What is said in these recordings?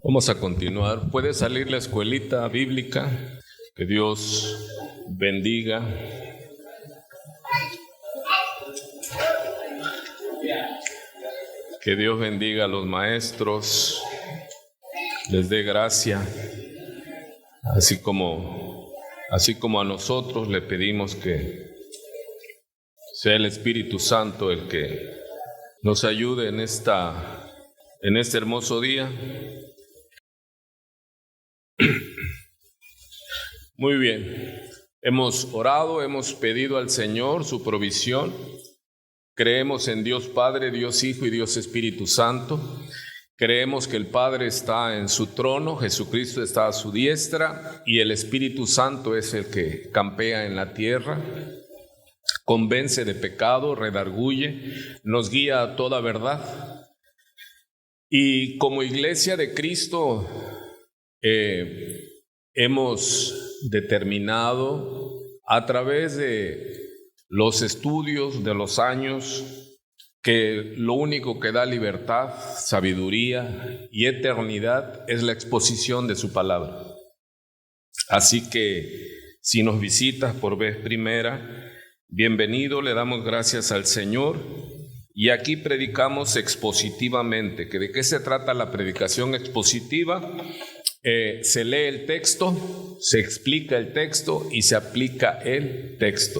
Vamos a continuar. Puede salir la escuelita bíblica. Que Dios bendiga. Que Dios bendiga a los maestros, les dé gracia, así como a nosotros le pedimos que sea el Espíritu Santo el que nos ayude en este hermoso día. Muy bien, hemos orado, hemos pedido al Señor su provisión. Creemos en Dios Padre, Dios Hijo y Dios Espíritu Santo. Creemos que el Padre está en su trono, Jesucristo está a su diestra y el Espíritu Santo es el que campea en la tierra, convence de pecado, redarguye, nos guía a toda verdad. Y como Iglesia de Cristo hemos determinado a través de los estudios de los años que lo único que da libertad, sabiduría y eternidad es la exposición de su palabra. Así que si nos visitas por vez primera, bienvenido, le damos gracias al Señor y aquí predicamos expositivamente. ¿De qué se trata la predicación expositiva? Se lee el texto, se explica el texto y se aplica el texto.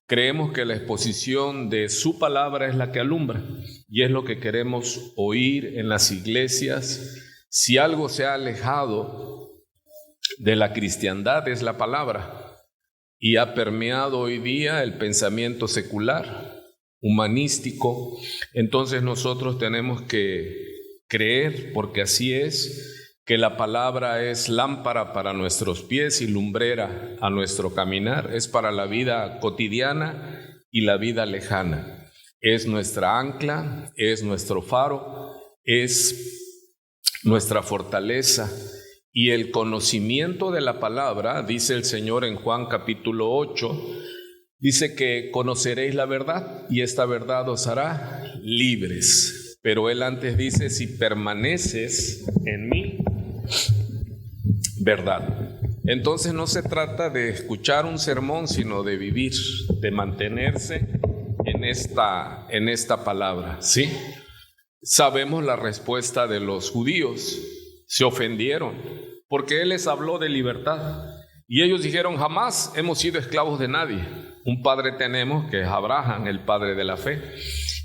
Creemos que la exposición de su palabra es la que alumbra y es lo que queremos oír en las iglesias. Si algo se ha alejado de la cristiandad es la palabra y ha permeado hoy día el pensamiento secular, humanístico. Entonces nosotros tenemos que creer, porque así es, que la palabra es lámpara para nuestros pies y lumbrera a nuestro caminar, es para la vida cotidiana y la vida lejana. Es nuestra ancla, es nuestro faro, es nuestra fortaleza. Y el conocimiento de la palabra, dice el Señor en Juan capítulo 8, dice que conoceréis la verdad y esta verdad os hará libres. Pero Él antes dice, si permaneces en mí, verdad. Entonces no se trata de escuchar un sermón, sino de vivir, de mantenerse en esta palabra, ¿sí? Sabemos la respuesta de los judíos, se ofendieron, porque Él les habló de libertad, y ellos dijeron, jamás hemos sido esclavos de nadie. Un padre tenemos que es Abraham, el padre de la fe,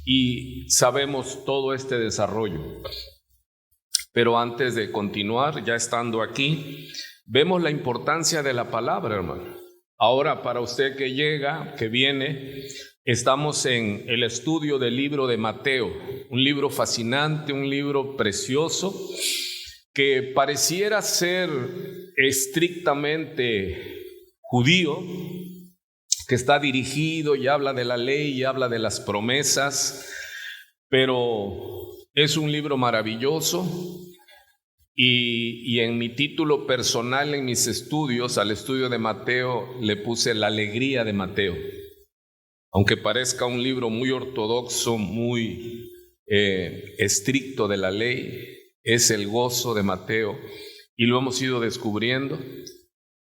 y sabemos todo este desarrollo. Pero antes de continuar, ya estando aquí, vemos la importancia de la palabra, hermano. Ahora, para usted que llega, que viene, estamos en el estudio del libro de Mateo, un libro fascinante, un libro precioso, que pareciera ser estrictamente judío, que está dirigido y habla de la ley y habla de las promesas, pero es un libro maravilloso y en mi título personal, en mis estudios, al estudio de Mateo, le puse la alegría de Mateo. Aunque parezca un libro muy ortodoxo, muy estricto de la ley, es el gozo de Mateo y lo hemos ido descubriendo.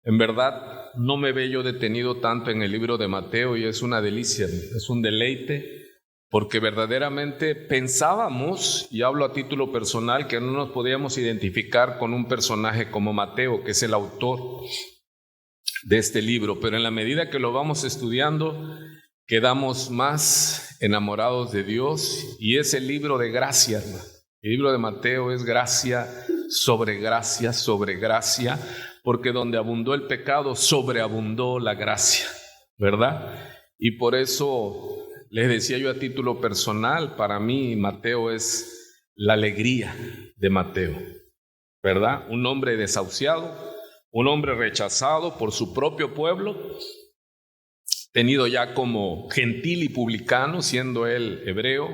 En verdad, no me veo yo detenido tanto en el libro de Mateo y es una delicia, es un deleite. Porque verdaderamente pensábamos, y hablo a título personal, que no nos podíamos identificar con un personaje como Mateo, que es el autor de este libro, pero en la medida que lo vamos estudiando, quedamos más enamorados de Dios, y es el libro de gracia, hermano. El libro de Mateo es gracia, sobre gracia, porque donde abundó el pecado, sobreabundó la gracia, ¿verdad? Y por eso les decía yo a título personal, para mí Mateo es la alegría de Mateo, ¿verdad? Un hombre desahuciado, un hombre rechazado por su propio pueblo, tenido ya como gentil y publicano, siendo él hebreo,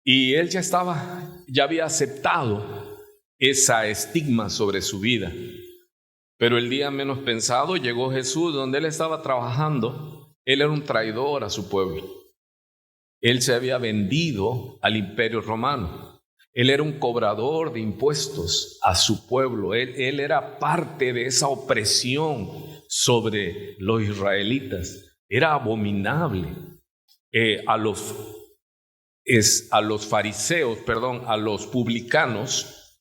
y él ya había aceptado esa estigma sobre su vida. Pero el día menos pensado llegó Jesús, donde él estaba trabajando. Él era un traidor a su pueblo. Él se había vendido al imperio romano. Él era un cobrador de impuestos a su pueblo. Él era parte de esa opresión sobre los israelitas. Era abominable. A los fariseos, a los publicanos,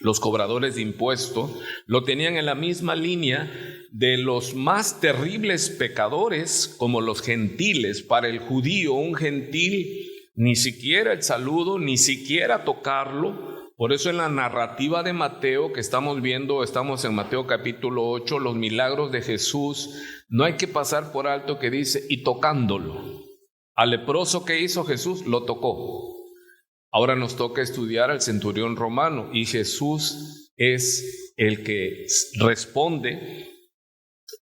los cobradores de impuestos, lo tenían en la misma línea de los más terribles pecadores, como los gentiles. Para el judío, un gentil, ni siquiera el saludo, ni siquiera tocarlo. Por eso en la narrativa de Mateo que estamos viendo, estamos en Mateo capítulo 8, los milagros de Jesús, no hay que pasar por alto que dice, y tocándolo. Al leproso que hizo Jesús, lo tocó. Ahora nos toca estudiar al centurión romano y Jesús es el que responde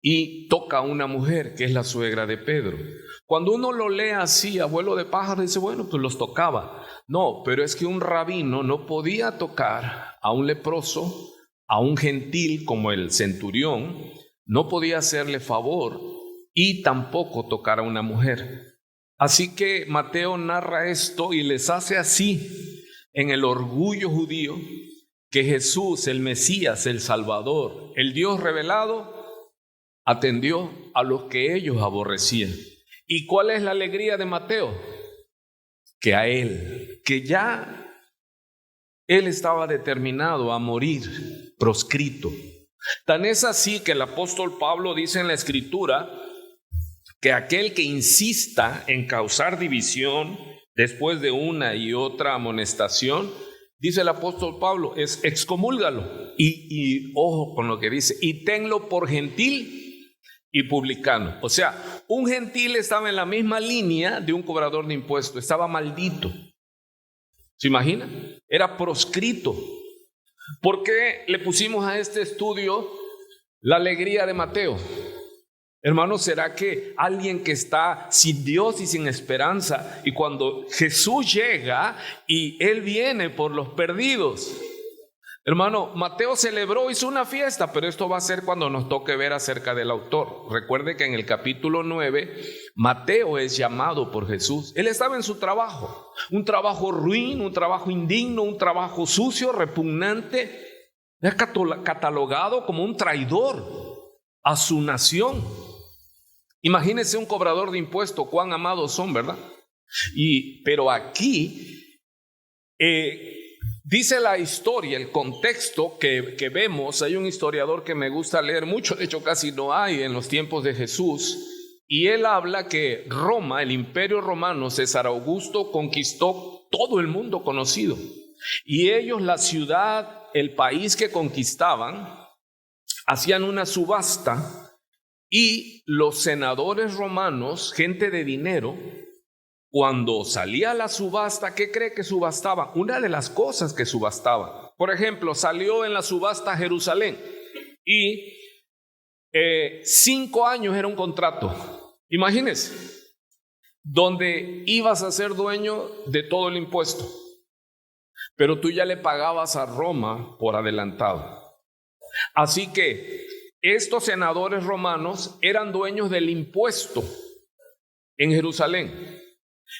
y toca a una mujer que es la suegra de Pedro. Cuando uno lo lee así, abuelo de pájaro, dice, bueno, pues los tocaba. No, pero es que un rabino no podía tocar a un leproso, a un gentil como el centurión, no podía hacerle favor y tampoco tocar a una mujer. Así que Mateo narra esto y les hace así, en el orgullo judío, que Jesús, el Mesías, el Salvador, el Dios revelado, atendió a los que ellos aborrecían. ¿Y cuál es la alegría de Mateo? Que a él, que ya él estaba determinado a morir proscrito. Tan es así que el apóstol Pablo dice en la Escritura que aquel que insista en causar división después de una y otra amonestación, dice el apóstol Pablo, es excomúlgalo. Y ojo con lo que dice, y tenlo por gentil y publicano. O sea, un gentil estaba en la misma línea de un cobrador de impuestos, estaba maldito. ¿Se imagina? Era proscrito. ¿Por qué le pusimos a este estudio la alegría de Mateo? Hermanos, ¿será que alguien que está sin Dios y sin esperanza, y cuando Jesús llega y Él viene por los perdidos? Hermano, Mateo celebró, hizo una fiesta, pero esto va a ser cuando nos toque ver acerca del autor. Recuerde que en el capítulo 9, Mateo es llamado por Jesús. Él estaba en su trabajo, un trabajo ruin, un trabajo indigno, un trabajo sucio, repugnante. Era catalogado como un traidor a su nación. Imagínense un cobrador de impuestos, cuán amados son, ¿verdad? Pero aquí dice la historia, el contexto que vemos. Hay un historiador que me gusta leer mucho, de hecho casi no hay en los tiempos de Jesús, y él habla que Roma, el imperio romano, César Augusto, conquistó todo el mundo conocido, y ellos, la ciudad, el país que conquistaban, hacían una subasta. Y los senadores romanos, gente de dinero, cuando salía a la subasta, ¿qué cree que subastaban? Una de las cosas que subastaban. Por ejemplo, salió en la subasta Jerusalén y 5 años era un contrato. Imagínense, donde ibas a ser dueño de todo el impuesto, pero tú ya le pagabas a Roma por adelantado. Así que estos senadores romanos eran dueños del impuesto en Jerusalén.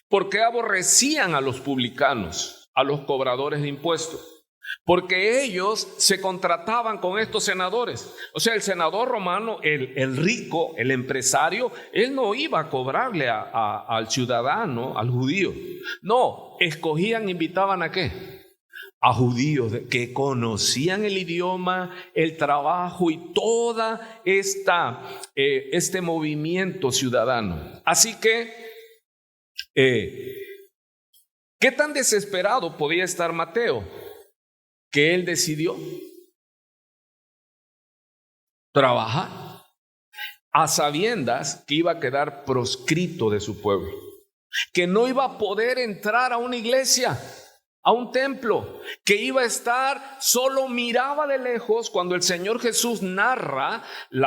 ¿Por qué aborrecían a los publicanos, a los cobradores de impuestos? Porque ellos se contrataban con estos senadores. O sea, el senador romano, el rico, el empresario, él no iba a cobrarle al ciudadano, al judío. No, escogían, invitaban ¿a qué? A judíos que conocían el idioma, el trabajo y toda este movimiento ciudadano. Así que, ¿qué tan desesperado podía estar Mateo? Que él decidió trabajar a sabiendas que iba a quedar proscrito de su pueblo, que no iba a poder entrar a una iglesia, a un templo, que iba a estar, solo miraba de lejos cuando el Señor Jesús narra el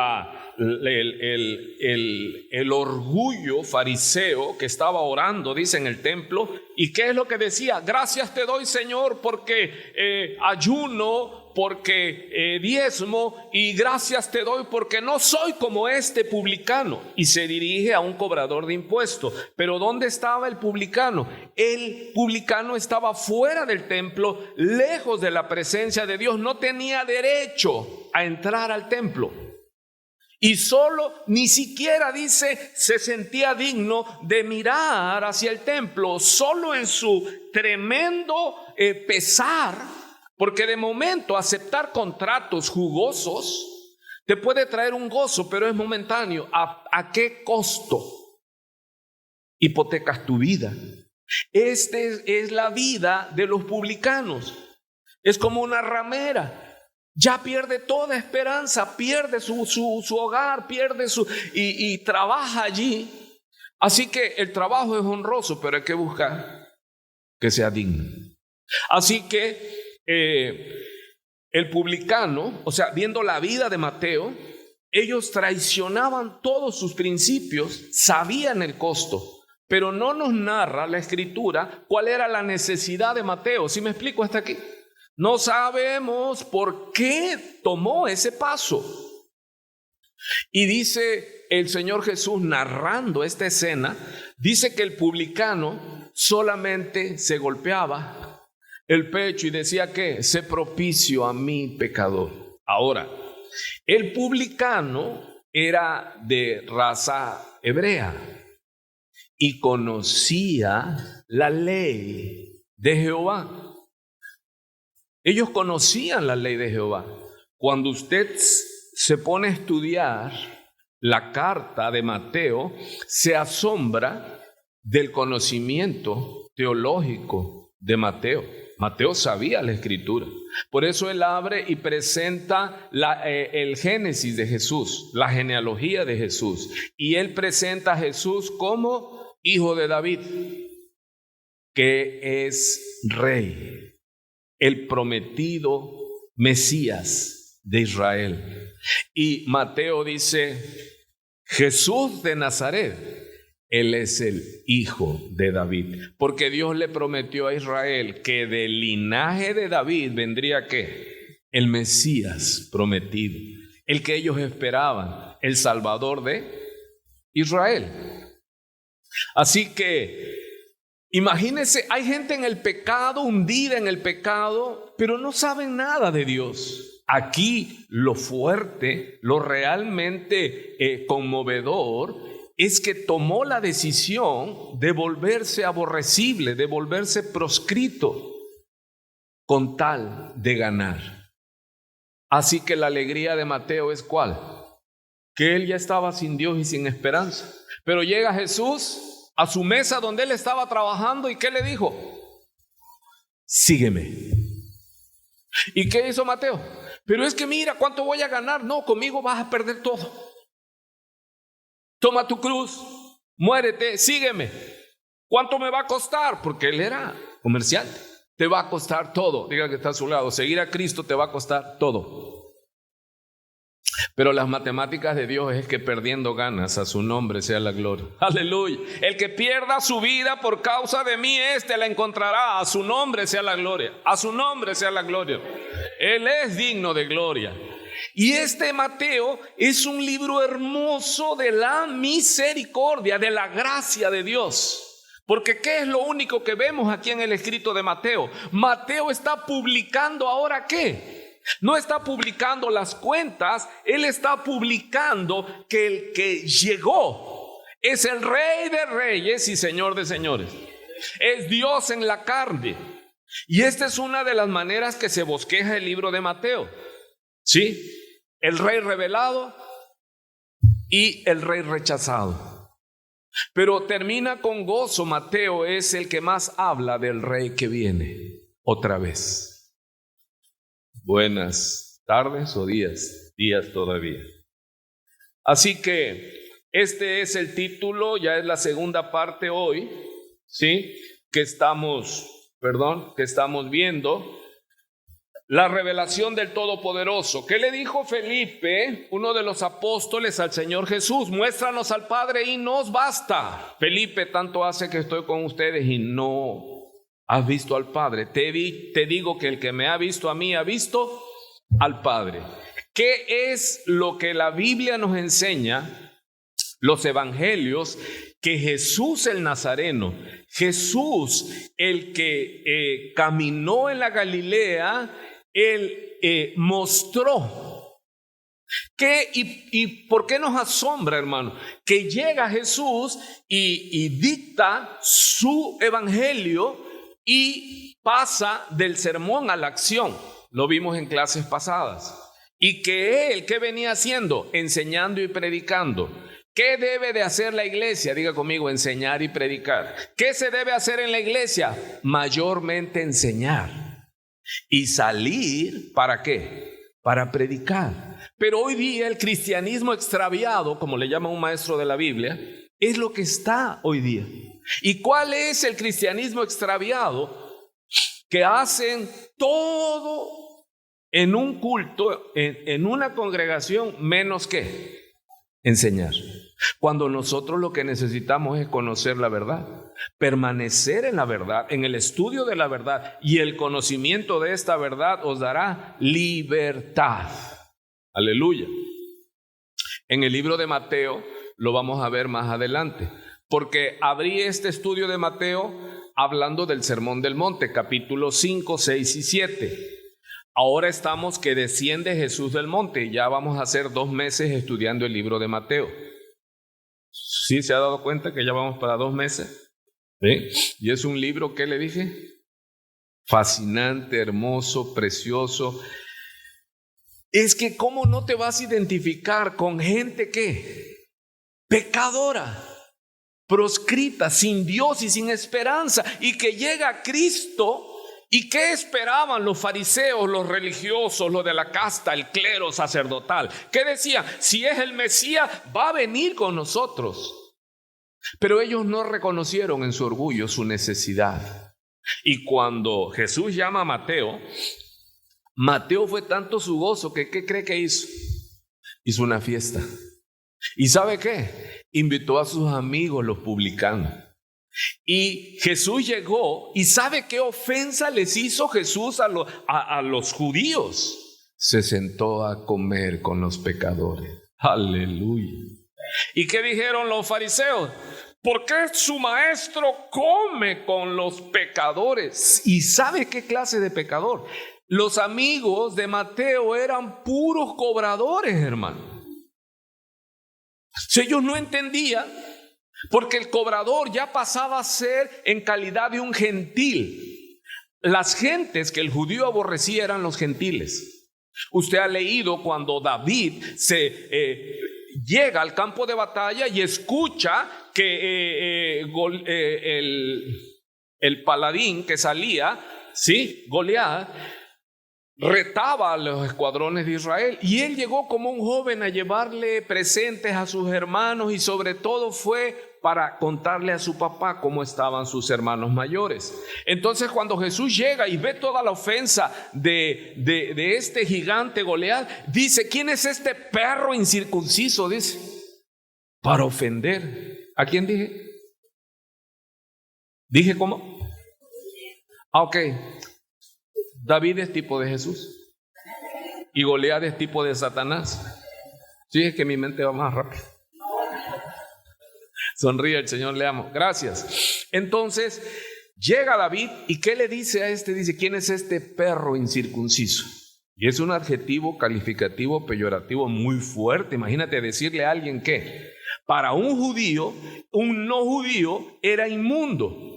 orgullo fariseo que estaba orando, dice, en el templo. ¿Y qué es lo que decía? Gracias te doy, Señor, porque ayuno, porque diezmo y gracias te doy porque no soy como este publicano. Y se dirige a un cobrador de impuestos. Pero ¿dónde estaba el publicano? El publicano estaba fuera del templo, lejos de la presencia de Dios. No tenía derecho a entrar al templo. Y solo, ni siquiera dice, se sentía digno de mirar hacia el templo, solo en su tremendo pesar, porque de momento aceptar contratos jugosos te puede traer un gozo, pero es momentáneo. ¿A qué costo? Hipotecas tu vida. Esta es la vida de los publicanos. Es como una ramera. Ya pierde toda esperanza, pierde su hogar, y trabaja allí. Así que el trabajo es honroso, pero hay que buscar que sea digno. Así que el publicano, o sea, viendo la vida de Mateo, ellos traicionaban todos sus principios, sabían el costo, pero no nos narra la Escritura cuál era la necesidad de Mateo. ¿Sí me explico hasta aquí? No sabemos por qué tomó ese paso. Y dice el Señor Jesús, narrando esta escena, dice que el publicano solamente se golpeaba el pecho y decía que sé propicio a mí pecador. Ahora, el publicano era de raza hebrea y conocía la ley de Jehová. Ellos conocían la ley de Jehová. Cuando usted se pone a estudiar la carta de Mateo, se asombra del conocimiento teológico de Mateo. Mateo sabía la Escritura. Por eso él abre y presenta el Génesis de Jesús, la genealogía de Jesús. Y él presenta a Jesús como hijo de David, que es rey. El prometido Mesías de Israel. Y Mateo dice, Jesús de Nazaret, él es el hijo de David. Porque Dios le prometió a Israel que del linaje de David vendría ¿qué? El Mesías prometido, el que ellos esperaban, el Salvador de Israel. Así que imagínense, hay gente en el pecado, hundida en el pecado, pero no saben nada de Dios. Aquí lo fuerte, lo realmente conmovedor, es que tomó la decisión de volverse aborrecible, de volverse proscrito, con tal de ganar. Así que la alegría de Mateo es ¿cuál? Que él ya estaba sin Dios y sin esperanza. Pero llega Jesús a su mesa donde él estaba trabajando, ¿y qué le dijo? Sígueme. ¿Y qué hizo Mateo? Pero es que mira, ¿cuánto voy a ganar? No, conmigo vas a perder todo. Toma tu cruz, muérete, sígueme. ¿Cuánto me va a costar? Porque él era comerciante. Te va a costar todo. Diga que está a su lado. Seguir a Cristo te va a costar todo. Pero las matemáticas de Dios es que perdiendo ganas, a su nombre sea la gloria. Aleluya. El que pierda su vida por causa de mí, este la encontrará. A su nombre sea la gloria. A su nombre sea la gloria. Él es digno de gloria. Y este Mateo es un libro hermoso de la misericordia, de la gracia de Dios. Porque ¿qué es lo único que vemos aquí en el escrito de Mateo? Mateo está publicando ahora ¿qué? No está publicando las cuentas, él está publicando que el que llegó es el Rey de Reyes y Señor de Señores. Es Dios en la carne. Y esta es una de las maneras que se bosqueja el libro de Mateo. ¿Sí? El Rey revelado y el Rey rechazado. Pero termina con gozo. Mateo es el que más habla del Rey que viene otra vez. Buenas tardes o días todavía. Así que este es el título, ya es la segunda parte hoy, ¿sí? Que estamos viendo. La revelación del Todopoderoso. ¿Qué le dijo Felipe, uno de los apóstoles, al Señor Jesús? Muéstranos al Padre y nos basta. Felipe, tanto hace que estoy con ustedes y no has visto al Padre. Te digo que el que me ha visto a mí ha visto al Padre. ¿Qué es lo que la Biblia nos enseña? Los evangelios, que Jesús el Nazareno, Jesús el que caminó en la Galilea, él mostró. ¿Y por qué nos asombra, hermano? Que llega Jesús y dicta su evangelio y pasa del sermón a la acción. Lo vimos en clases pasadas. Y que él, ¿qué venía haciendo? Enseñando y predicando. ¿Qué debe de hacer la iglesia? Diga conmigo, enseñar y predicar. ¿Qué se debe hacer en la iglesia? Mayormente enseñar. Y salir, ¿para qué? Para predicar. Pero hoy día el cristianismo extraviado, como le llama un maestro de la Biblia, es lo que está hoy día. ¿Y cuál es el cristianismo extraviado? Que hacen todo en un culto, en una congregación, menos que enseñar. Cuando nosotros lo que necesitamos es conocer la verdad, permanecer en la verdad, en el estudio de la verdad, y el conocimiento de esta verdad os dará libertad. Aleluya. En el libro de Mateo lo vamos a ver más adelante, porque abrí este estudio de Mateo hablando del Sermón del Monte, capítulos 5, 6 y 7. Ahora estamos que desciende Jesús del monte y ya vamos a hacer 2 meses estudiando el libro de Mateo. ¿Sí se ha dado cuenta que ya vamos para 2 meses? ¿Sí? Y es un libro, ¿qué le dije? Fascinante, hermoso, precioso. Es que ¿cómo no te vas a identificar con gente que pecadora, proscrita, sin Dios y sin esperanza, y que llega a Cristo? ¿Y qué esperaban los fariseos, los religiosos, los de la casta, el clero sacerdotal? ¿Qué decían? Si es el Mesías, va a venir con nosotros. Pero ellos no reconocieron en su orgullo su necesidad. Y cuando Jesús llama a Mateo, Mateo fue tanto su gozo que ¿qué cree que hizo? Hizo una fiesta. ¿Y sabe qué? Invitó a sus amigos, los publicanos. Y Jesús llegó, y ¿sabe qué ofensa les hizo Jesús a los judíos? Se sentó a comer con los pecadores. Aleluya. ¿Y qué dijeron los fariseos? ¿Por qué su maestro come con los pecadores? ¿Y sabe qué clase de pecador? Los amigos de Mateo eran puros cobradores, hermano. Si ellos no entendían, porque el cobrador ya pasaba a ser en calidad de un gentil. Las gentes que el judío aborrecía eran los gentiles. Usted ha leído cuando David llega al campo de batalla y escucha que el paladín que salía, ¿sí? Goliat, retaba a los escuadrones de Israel, y él llegó como un joven a llevarle presentes a sus hermanos, y sobre todo fue para contarle a su papá cómo estaban sus hermanos mayores. Entonces cuando Jesús llega y ve toda la ofensa de este gigante Goliat, dice: ¿quién es este perro incircunciso? Dice, para ofender. ¿A quién dije? ¿Dije cómo? Ok. David es tipo de Jesús y Goliat es tipo de Satanás. Sí, es que mi mente va más rápido. Sonríe, el Señor le amo. Gracias. Entonces llega David, y ¿qué le dice a este? Dice: ¿quién es este perro incircunciso? Y es un adjetivo calificativo peyorativo muy fuerte. Imagínate decirle a alguien que para un judío, un no judío era inmundo.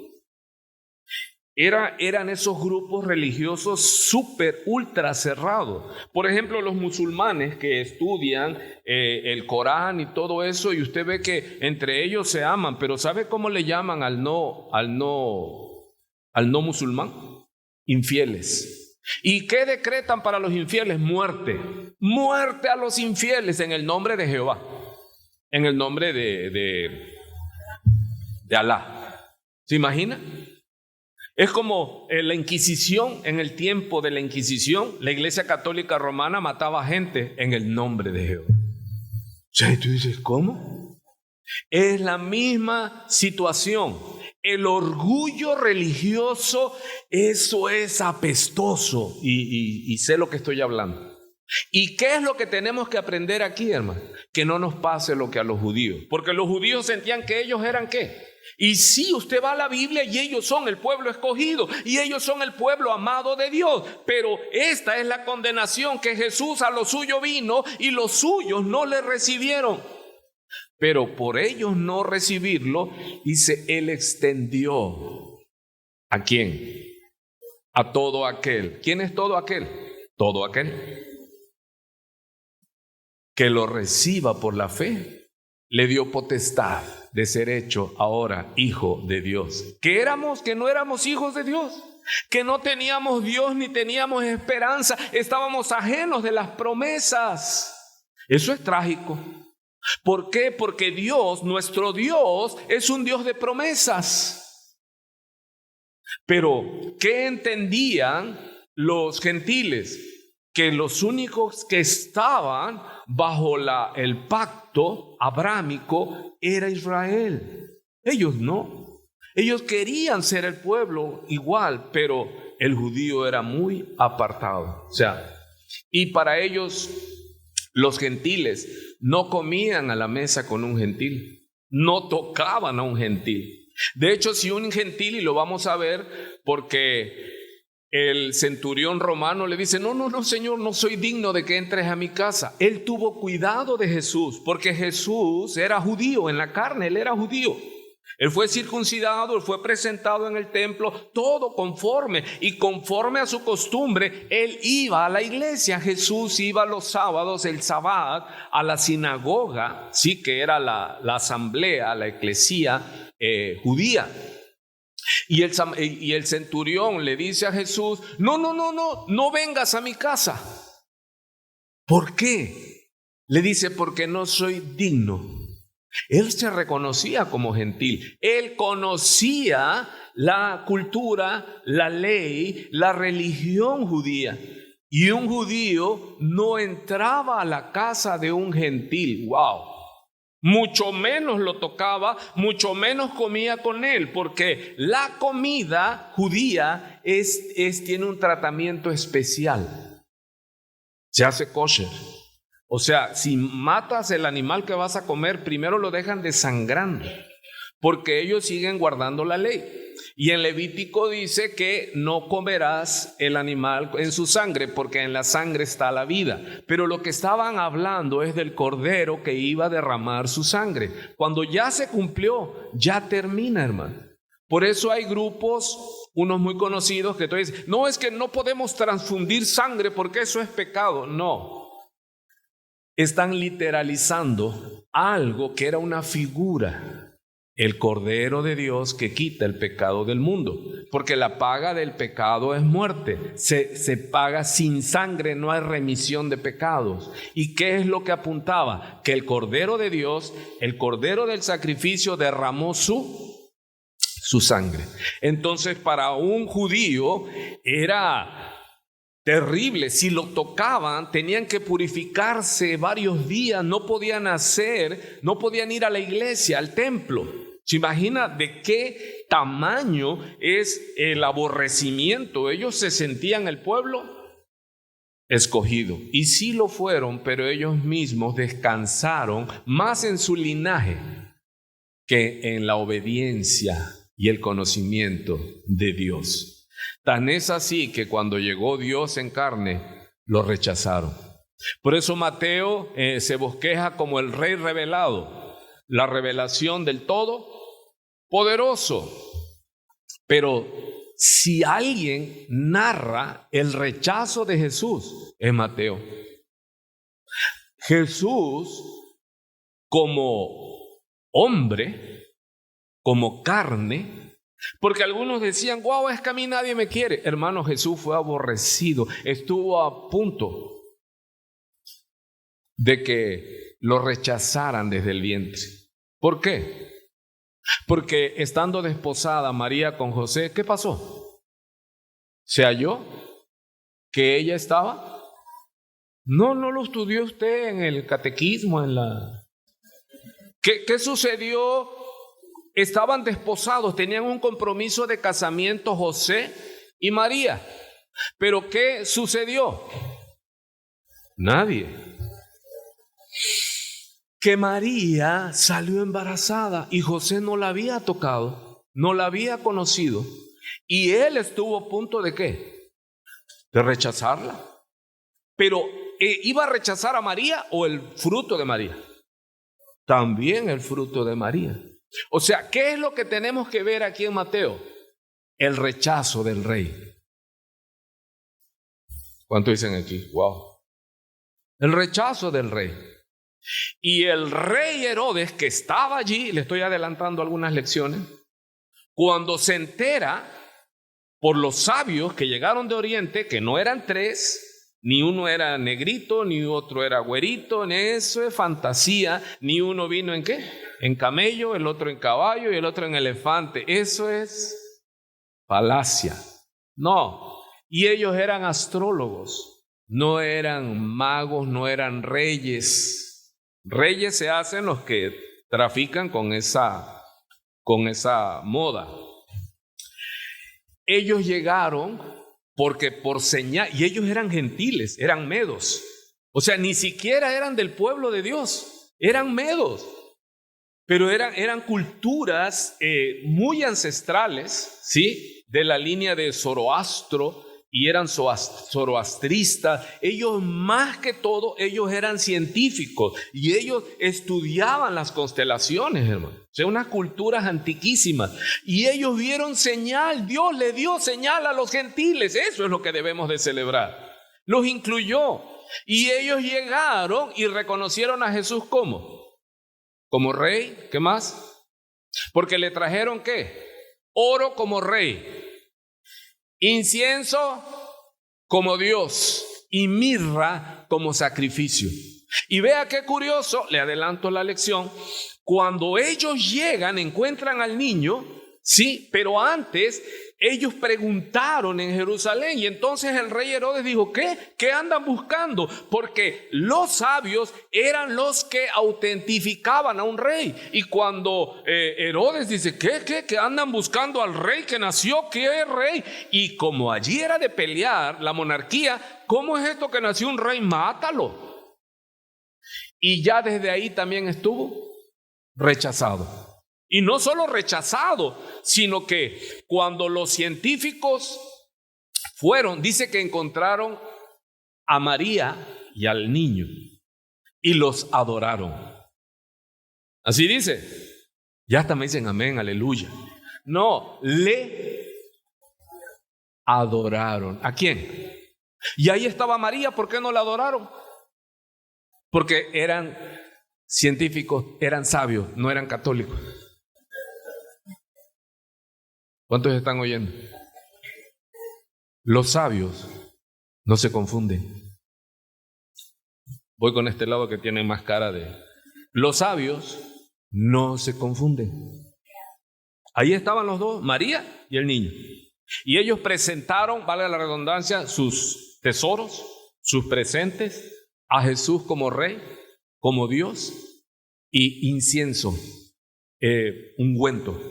Eran esos grupos religiosos súper ultra cerrados. Por ejemplo, los musulmanes que estudian el Corán y todo eso, y usted ve que entre ellos se aman, pero ¿sabe cómo le llaman al no musulmán? Infieles. ¿Y qué decretan para los infieles? Muerte. Muerte a los infieles en el nombre de Jehová, en el nombre de Alá. ¿Se imagina? Es como la Inquisición. En el tiempo de la Inquisición, la Iglesia Católica Romana mataba gente en el nombre de Jehová. O sea, tú dices, ¿cómo? Es la misma situación. El orgullo religioso, eso es apestoso. Y sé lo que estoy hablando. ¿Y qué es lo que tenemos que aprender aquí, hermano? Que no nos pase lo que a los judíos. Porque los judíos sentían que ellos eran ¿qué? Y sí, usted va a la Biblia y ellos son el pueblo escogido y ellos son el pueblo amado de Dios. Pero esta es la condenación, que Jesús a lo suyo vino y los suyos no le recibieron. Pero por ellos no recibirlo, dice, Él extendió. ¿A quién? A todo aquel. ¿Quién es todo aquel? Todo aquel que lo reciba por la fe, le dio potestad de ser hecho ahora hijo de Dios. Que no éramos hijos de Dios, que no teníamos Dios ni teníamos esperanza, estábamos ajenos de las promesas. Eso es trágico. ¿Por qué? Porque Dios, nuestro Dios, es un Dios de promesas. Pero, ¿qué entendían los gentiles? Que los únicos que estaban bajo el pacto abrámico era Israel. Ellos no. Ellos querían ser el pueblo igual, pero el judío era muy apartado. O sea, y para ellos los gentiles no comían a la mesa con un gentil, no tocaban a un gentil. De hecho, si un gentil, y lo vamos a ver porque el centurión romano le dice, no, Señor, no soy digno de que entres a mi casa. Él tuvo cuidado de Jesús, porque Jesús era judío en la carne, Él era judío. Él fue circuncidado, Él fue presentado en el templo, todo conforme, y conforme a su costumbre, Él iba a la iglesia. Jesús iba los sábados, el sabbat, a la sinagoga, sí, que era la asamblea, la eclesía judía. Y el centurión le dice a Jesús, no vengas a mi casa. ¿Por qué? Le dice, porque no soy digno. Él se reconocía como gentil. Él conocía la cultura, la ley, la religión judía. Y un judío no entraba a la casa de un gentil. ¡Wow! Mucho menos lo tocaba, mucho menos comía con él, porque la comida judía tiene un tratamiento especial. Se hace kosher. O sea, si matas el animal que vas a comer, primero lo dejan desangrando, porque ellos siguen guardando la ley. Y en Levítico dice que no comerás el animal en su sangre, porque en la sangre está la vida. Pero lo que estaban hablando es del cordero que iba a derramar su sangre. Cuando ya se cumplió, ya termina, hermano. Por eso hay grupos, unos muy conocidos, que dicen, no, es que no podemos transfundir sangre porque eso es pecado. No. Están literalizando algo que era una figura. El Cordero de Dios que quita el pecado del mundo, porque la paga del pecado es muerte. Se paga sin sangre, no hay remisión de pecados. ¿Y qué es lo que apuntaba? Que el Cordero de Dios, el Cordero del sacrificio, derramó su sangre. Entonces, para un judío era terrible. Si lo tocaban, tenían que purificarse varios días, no podían ir a la iglesia, al templo. ¿Se imagina de qué tamaño es el aborrecimiento? Ellos se sentían el pueblo escogido, y sí lo fueron, pero ellos mismos descansaron más en su linaje que en la obediencia y el conocimiento de Dios. Tan es así que cuando llegó Dios en carne, lo rechazaron. Por eso Mateo se bosqueja como el Rey revelado, la revelación del Todopoderoso. Pero si alguien narra el rechazo de Jesús, es Mateo. Jesús, como hombre, como carne, porque algunos decían, wow, es que a mí nadie me quiere. Hermano, Jesús fue aborrecido, estuvo a punto de que lo rechazaran desde el vientre. ¿Por qué? Porque estando desposada María con José, ¿qué pasó? ¿Se halló que ella estaba? No lo estudió usted en el catequismo, ¿Qué sucedió? Estaban desposados, tenían un compromiso de casamiento José y María. ¿Pero qué sucedió? Nadie. Que María salió embarazada y José no la había tocado, no la había conocido. Y él estuvo a punto de ¿qué? De rechazarla. Pero ¿iba a rechazar a María o el fruto de María? También el fruto de María. O sea, ¿qué es lo que tenemos que ver aquí en Mateo? El rechazo del rey. ¿Cuánto dicen aquí? Wow. El rechazo del rey. Y el rey Herodes, que estaba allí, le estoy adelantando algunas lecciones, cuando se entera por los sabios que llegaron de Oriente, que no eran tres, ni uno era negrito, ni otro era güerito, ni eso es fantasía, ni uno vino en ¿qué? En camello, el otro en caballo y el otro en elefante. Eso es falacia. No, y ellos eran astrólogos, no eran magos, no eran reyes. Reyes se hacen los que trafican con esa moda. Ellos llegaron porque por señal, y ellos eran gentiles, eran medos. O sea, ni siquiera eran del pueblo de Dios, eran medos. Pero eran culturas muy ancestrales, ¿sí? De la línea de Zoroastro, y eran zoroastristas. Ellos más que todo, ellos eran científicos y ellos estudiaban las constelaciones, hermano. O sea, unas culturas antiquísimas. Y ellos vieron señal, Dios le dio señal a los gentiles. Eso es lo que debemos de celebrar. Los incluyó. Y ellos llegaron y reconocieron a Jesús como rey. ¿Qué más? Porque le trajeron ¿qué? Oro como rey. Incienso como Dios y mirra como sacrificio. Y vea qué curioso, le adelanto la lección, cuando ellos llegan, encuentran al niño, sí, pero antes ellos preguntaron en Jerusalén y entonces el rey Herodes dijo, ¿qué andan buscando? Porque los sabios eran los que autentificaban a un rey. Y cuando Herodes dice, ¿qué andan buscando al rey que nació? ¿Qué rey? Y como allí era de pelear la monarquía, ¿cómo es esto que nació un rey? Mátalo. Y ya desde ahí también estuvo rechazado. Y no solo rechazado, sino que cuando los científicos fueron, dice que encontraron a María y al niño y los adoraron. Así dice. Ya hasta me dicen amén, aleluya. No, le adoraron. ¿A quién? Y ahí estaba María, ¿por qué no la adoraron? Porque eran científicos, eran sabios, no eran católicos. ¿Cuántos están oyendo? Los sabios no se confunden. Voy con este lado que tiene más cara de... Los sabios no se confunden. Ahí estaban los dos, María y el niño. Y ellos presentaron, vale la redundancia, sus tesoros, sus presentes a Jesús como rey, como Dios, y incienso, ungüento,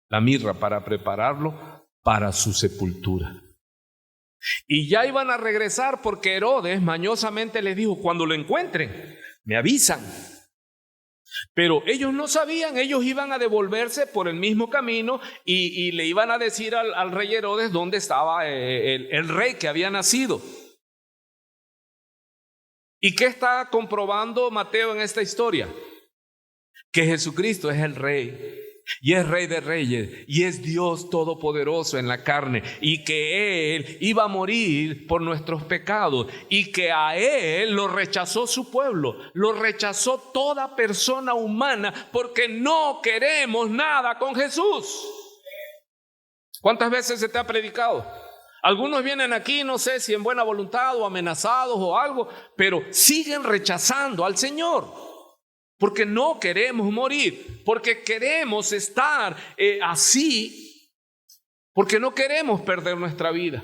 la mirra para prepararlo para su sepultura. Y ya iban a regresar porque Herodes mañosamente les dijo, cuando lo encuentren, me avisan. Pero ellos no sabían, ellos iban a devolverse por el mismo camino y le iban a decir al rey Herodes dónde estaba el rey que había nacido. ¿Y qué está comprobando Mateo en esta historia? Que Jesucristo es el rey. Y es Rey de Reyes, y es Dios Todopoderoso en la carne, y que Él iba a morir por nuestros pecados, y que a Él lo rechazó su pueblo, lo rechazó toda persona humana, porque no queremos nada con Jesús. ¿Cuántas veces se te ha predicado? Algunos vienen aquí, no sé si en buena voluntad o amenazados o algo, pero siguen rechazando al Señor. Porque no queremos morir, porque queremos estar así, porque no queremos perder nuestra vida.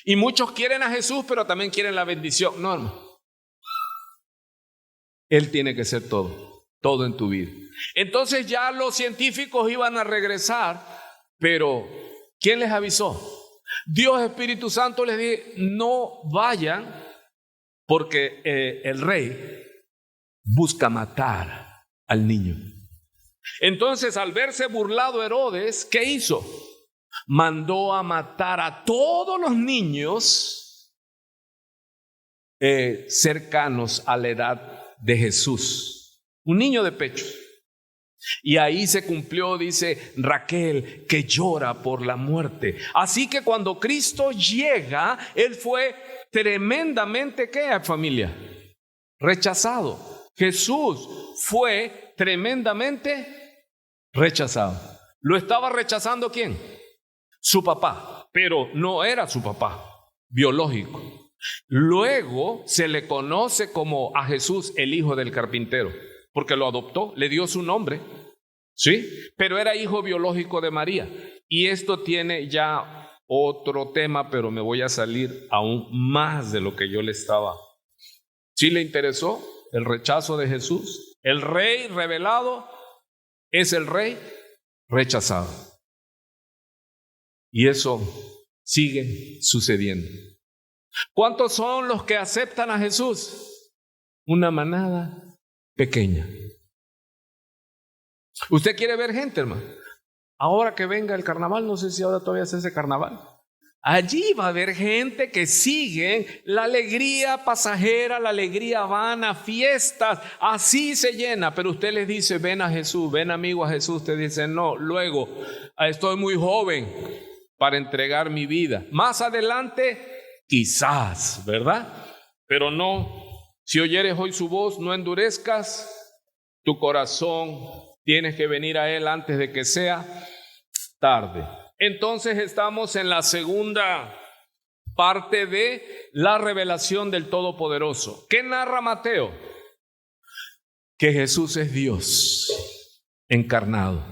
Y muchos quieren a Jesús, pero también quieren la bendición. No, hermano. Él tiene que ser todo en tu vida. Entonces ya los científicos iban a regresar, pero ¿quién les avisó? Dios Espíritu Santo les dijo, no vayan porque el rey busca matar al niño. Entonces, al verse burlado Herodes, ¿qué hizo? Mandó a matar a todos los niños cercanos a la edad de Jesús, un niño de pecho. Y ahí se cumplió, dice Raquel, que llora por la muerte. Así que cuando Cristo llega, Él fue tremendamente, ¿qué, familia? Rechazado. Jesús fue tremendamente rechazado. ¿Lo estaba rechazando quién? Su papá, pero no era su papá biológico. Luego se le conoce como a Jesús el hijo del carpintero, porque lo adoptó, le dio su nombre, ¿sí? Pero era hijo biológico de María. Y esto tiene ya otro tema, pero me voy a salir aún más de lo que yo le estaba. ¿Sí le interesó el rechazo de Jesús? El rey revelado es el rey rechazado. Y eso sigue sucediendo. ¿Cuántos son los que aceptan a Jesús? Una manada pequeña. ¿Usted quiere ver gente, hermano? Ahora que venga el carnaval, no sé si ahora todavía se hace carnaval. Allí va a haber gente que sigue la alegría pasajera, la alegría vana, fiestas, así se llena. Pero usted les dice, ven a Jesús, ven amigo a Jesús. Usted dice, no, luego, estoy muy joven para entregar mi vida. Más adelante, quizás, ¿verdad? Pero no, si oyeres hoy su voz, no endurezcas tu corazón. Tienes que venir a Él antes de que sea tarde. Entonces estamos en la segunda parte de la revelación del Todopoderoso. ¿Qué narra Mateo? Que Jesús es Dios encarnado.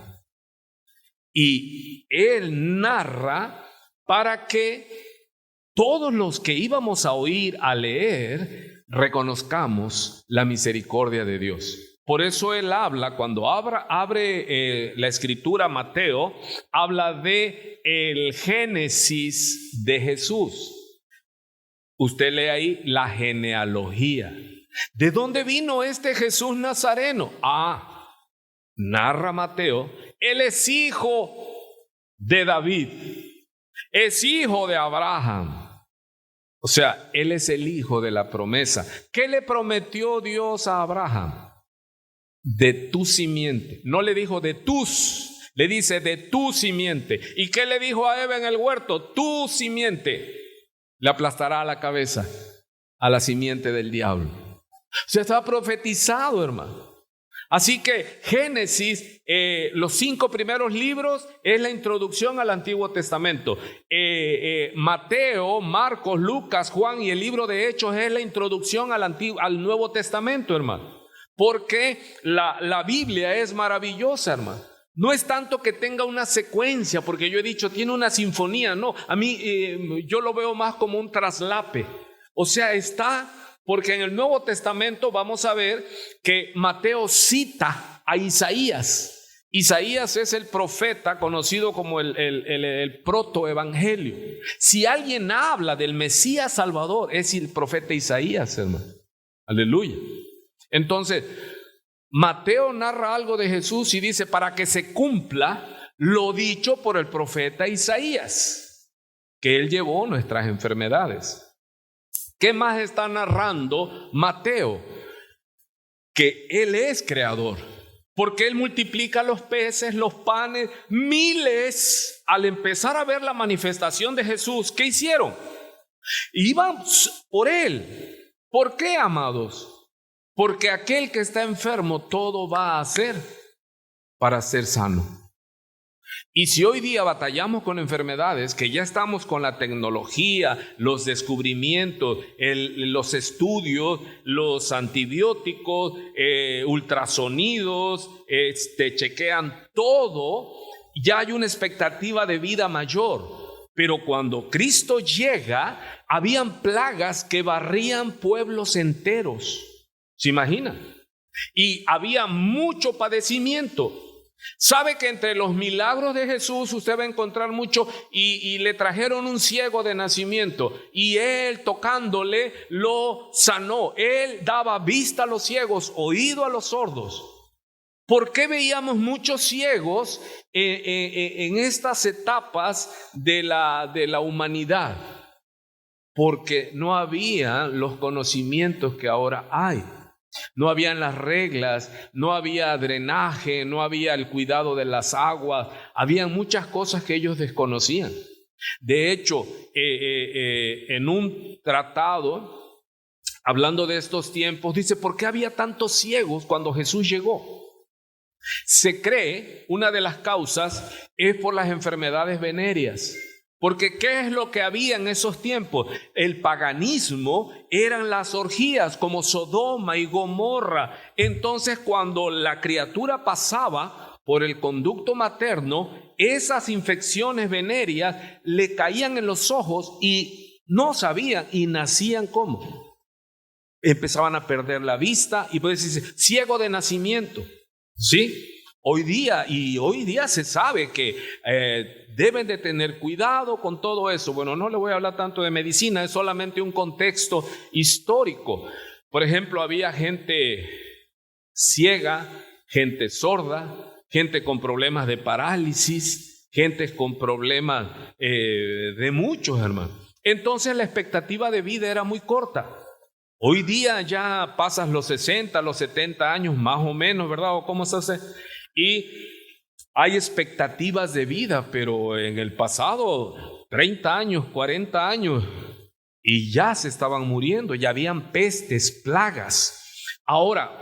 Y Él narra para que todos los que íbamos a oír, a leer, reconozcamos la misericordia de Dios. Por eso él habla, cuando abre la escritura Mateo, habla de el Génesis de Jesús. Usted lee ahí la genealogía. ¿De dónde vino este Jesús Nazareno? Narra Mateo, él es hijo de David, es hijo de Abraham. O sea, él es el hijo de la promesa. ¿Qué le prometió Dios a Abraham? De tu simiente. No le dijo de tus, le dice de tu simiente. ¿Y qué le dijo a Eva en el huerto? Tu simiente le aplastará la cabeza a la simiente del diablo. Se está profetizado, hermano. Así que Génesis, los 5 primeros libros es la introducción al Antiguo Testamento. Mateo, Marcos, Lucas, Juan y el libro de Hechos es la introducción al Nuevo Testamento, hermano. Porque la Biblia es maravillosa, hermano. No es tanto que tenga una secuencia, porque yo he dicho, tiene una sinfonía. No, a mí yo lo veo más como un traslape. O sea, está, porque en el Nuevo Testamento vamos a ver que Mateo cita a Isaías. Isaías es el profeta conocido como el protoevangelio. Si alguien habla del Mesías Salvador, es el profeta Isaías, hermano. Aleluya. Entonces, Mateo narra algo de Jesús y dice, para que se cumpla lo dicho por el profeta Isaías, que él llevó nuestras enfermedades. ¿Qué más está narrando Mateo? Que él es creador, porque él multiplica los peces, los panes, miles. Al empezar a ver la manifestación de Jesús, ¿qué hicieron? Iban por él. ¿Por qué, amados? Porque aquel que está enfermo todo va a hacer para ser sano. Y si hoy día batallamos con enfermedades, que ya estamos con la tecnología, los descubrimientos, los estudios, los antibióticos, ultrasonidos, chequean todo, ya hay una expectativa de vida mayor. Pero cuando Cristo llega, habían plagas que barrían pueblos enteros. ¿Se imagina? Y había mucho padecimiento. Sabe que entre los milagros de Jesús usted va a encontrar mucho y le trajeron un ciego de nacimiento y él tocándole lo sanó. Él daba vista a los ciegos, oído a los sordos. ¿Por qué veíamos muchos ciegos en estas etapas de la humanidad? Porque no había los conocimientos que ahora hay. No habían las reglas, no había drenaje, no había el cuidado de las aguas. Había muchas cosas que ellos desconocían. De hecho, en un tratado, hablando de estos tiempos, dice, ¿por qué había tantos ciegos cuando Jesús llegó? Se cree, una de las causas es por las enfermedades venéreas. Porque ¿qué es lo que había en esos tiempos? El paganismo eran las orgías como Sodoma y Gomorra. Entonces cuando la criatura pasaba por el conducto materno, esas infecciones venéreas le caían en los ojos y no sabían y nacían ¿cómo? Empezaban a perder la vista y puede decirse ciego de nacimiento. ¿Sí? Hoy día se sabe que deben de tener cuidado con todo eso. Bueno, no le voy a hablar tanto de medicina, es solamente un contexto histórico. Por ejemplo, había gente ciega, gente sorda, gente con problemas de parálisis, gente con problemas de muchos, hermanos. Entonces la expectativa de vida era muy corta. Hoy día ya pasas los 60, los 70 años más o menos, ¿verdad? ¿O cómo se hace? Y hay expectativas de vida, pero en el pasado 30 años, 40 años y ya se estaban muriendo, ya habían pestes, plagas. Ahora,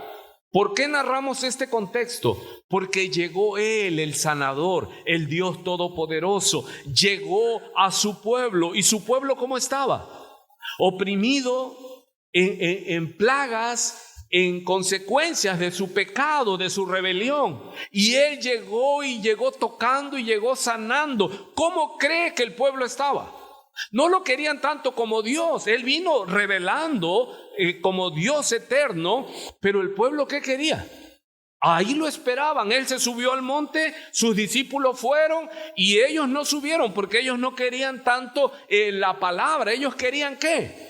¿por qué narramos este contexto? Porque llegó Él, el sanador, el Dios todopoderoso, llegó a su pueblo. ¿Y su pueblo cómo estaba? Oprimido en plagas, en consecuencias de su pecado, de su rebelión. Y Él llegó tocando y llegó sanando. ¿Cómo cree que el pueblo estaba? No lo querían tanto como Dios. Él vino revelando como Dios eterno, pero el pueblo ¿qué quería? Ahí lo esperaban. Él se subió al monte, sus discípulos fueron y ellos no subieron porque ellos no querían tanto la palabra. Ellos querían ¿qué?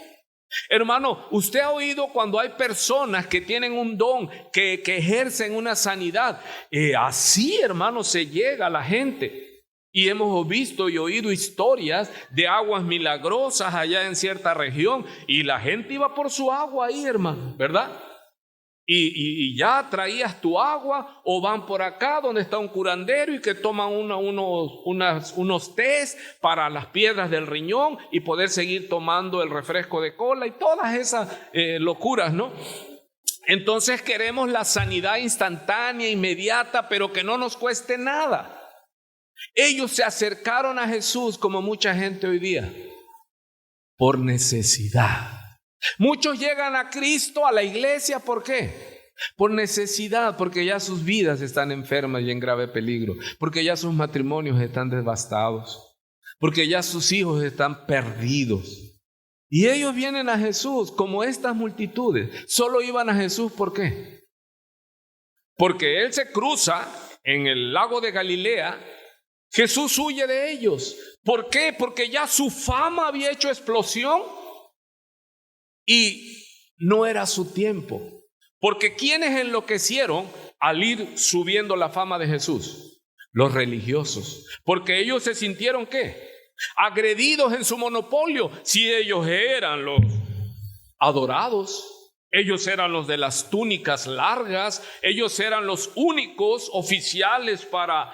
Hermano, usted ha oído cuando hay personas que tienen un don, que ejercen una sanidad. Así, hermano, se llega a la gente. Y hemos visto y oído historias de aguas milagrosas allá en cierta región. Y la gente iba por su agua ahí, hermano, ¿verdad? Y ya traías tu agua, o van por acá donde está un curandero y que toman unos tés para las piedras del riñón y poder seguir tomando el refresco de cola y todas esas locuras, ¿no? Entonces queremos la sanidad instantánea, inmediata, pero que no nos cueste nada. Ellos se acercaron a Jesús como mucha gente hoy día, por necesidad. Muchos llegan a Cristo, a la iglesia, ¿por qué? Por necesidad, porque ya sus vidas están enfermas y en grave peligro, porque ya sus matrimonios están devastados, porque ya sus hijos están perdidos. Y ellos vienen a Jesús como estas multitudes. Solo iban a Jesús, ¿por qué? Porque Él se cruza en el lago de Galilea, Jesús huye de ellos. ¿Por qué? Porque ya su fama había hecho explosión. Y no era su tiempo. Porque ¿quiénes enloquecieron al ir subiendo la fama de Jesús? Los religiosos. Porque ellos se sintieron ¿qué? Agredidos en su monopolio. Si ellos eran los adorados, ellos eran los de las túnicas largas, ellos eran los únicos oficiales para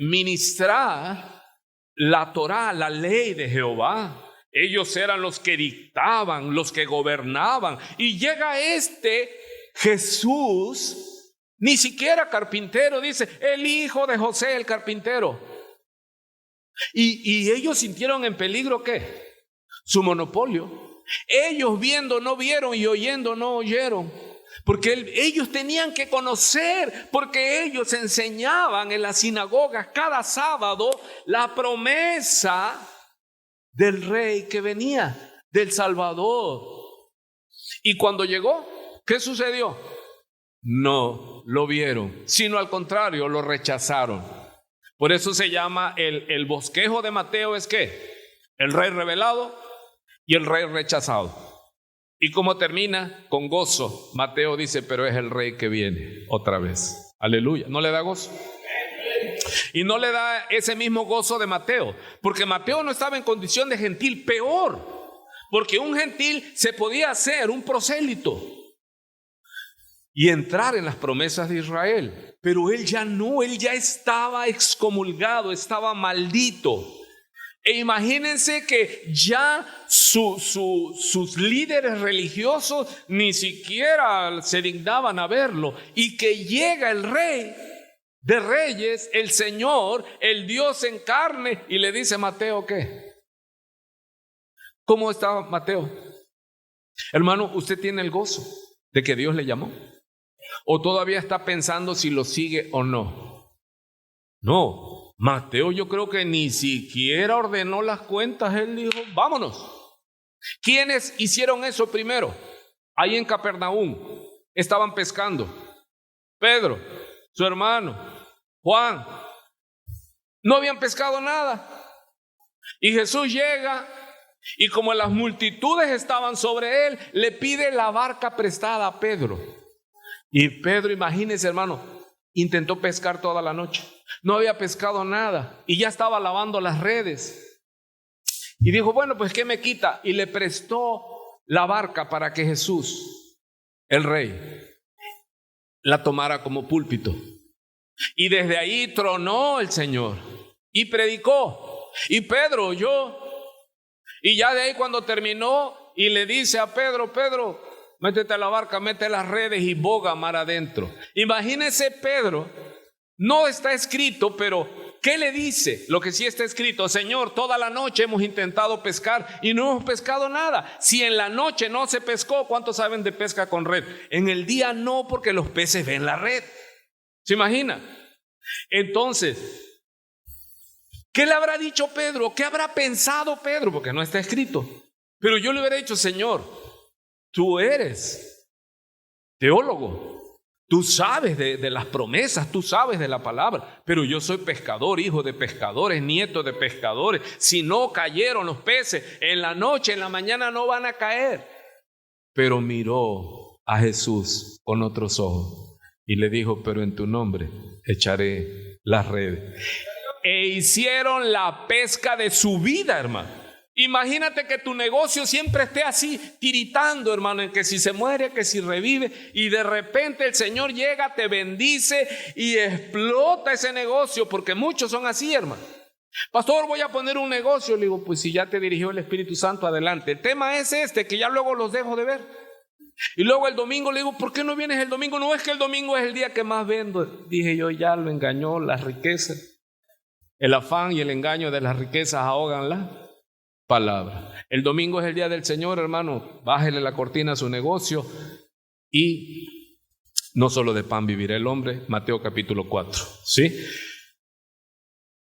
ministrar la Torá, la ley de Jehová. Ellos eran los que dictaban, los que gobernaban. Y llega este Jesús, ni siquiera carpintero, dice, el hijo de José el carpintero. Y ellos sintieron en peligro ¿qué? Su monopolio. Ellos viendo no vieron y oyendo no oyeron. Porque ellos tenían que conocer, porque ellos enseñaban en las sinagogas cada sábado la promesa del rey que venía, del Salvador. Y cuando llegó, ¿qué sucedió? no lo vieron, sino al contrario, lo rechazaron. Por eso se llama el bosquejo de Mateo, es ¿qué? El rey revelado y el rey rechazado. Y como termina con gozo, Mateo dice, pero es el rey que viene otra vez. Aleluya. ¿No le da gozo? Y no le da ese mismo gozo de Mateo, porque Mateo no estaba en condición de gentil, peor, porque un gentil se podía hacer un prosélito y entrar en las promesas de Israel, pero él ya no, él ya estaba excomulgado, estaba maldito. E imagínense que ya sus líderes religiosos ni siquiera se dignaban a verlo, y que llega el rey de reyes, el Señor, el Dios en carne, y le dice: Mateo, ¿qué? ¿Cómo está Mateo? Hermano, ¿usted tiene el gozo de que Dios le llamó? ¿O todavía está pensando si lo sigue o no? No, Mateo yo creo que ni siquiera ordenó las cuentas. Él dijo: vámonos. ¿Quiénes hicieron eso primero? Ahí en Capernaum estaban pescando. Pedro, su hermano, Juan, no habían pescado nada. Y Jesús llega, y como las multitudes estaban sobre él, le pide la barca prestada a Pedro. Y Pedro, imagínense, hermano, intentó pescar toda la noche. No había pescado nada y ya estaba lavando las redes. Y dijo: bueno, pues ¿qué me quita? Y le prestó la barca para que Jesús, el rey, la tomara como púlpito. Y desde ahí tronó el Señor y predicó. Y Pedro oyó. Y ya de ahí cuando terminó, y le dice a Pedro: Pedro, métete a la barca, mete las redes y boga mar adentro. Imagínese Pedro, no está escrito, pero ¿qué le dice? Lo que sí está escrito: Señor, toda la noche hemos intentado pescar y no hemos pescado nada. Si en la noche no se pescó, ¿cuántos saben de pesca con red? En el día no, porque los peces ven la red. ¿Se imagina? Entonces, ¿qué le habrá dicho Pedro? ¿Qué habrá pensado Pedro? Porque no está escrito. Pero yo le hubiera dicho: Señor, tú eres teólogo, tú sabes de las promesas, tú sabes de la palabra, pero yo soy pescador, hijo de pescadores, nieto de pescadores. Si no cayeron los peces en la noche, en la mañana no van a caer. Pero miró a Jesús con otros ojos y le dijo: pero en tu nombre echaré las redes. E hicieron la pesca de su vida, hermano. Imagínate que tu negocio siempre esté así, tiritando, hermano, en que si se muere, que si revive, y de repente el Señor llega, te bendice y explota ese negocio, porque muchos son así, hermano. Pastor, voy a poner un negocio. Le digo: pues si ya te dirigió el Espíritu Santo, adelante. El tema es que ya luego los dejo de ver. Y luego el domingo le digo: ¿por qué no vienes el domingo? No, es que el domingo es el día que más vendo. Dije yo: ya lo engañó las riquezas. El afán y el engaño de las riquezas ahogan la palabra. El domingo es el día del Señor, hermano. Bájele la cortina a su negocio. Y no solo de pan vivirá el hombre. Mateo capítulo 4. ¿Sí?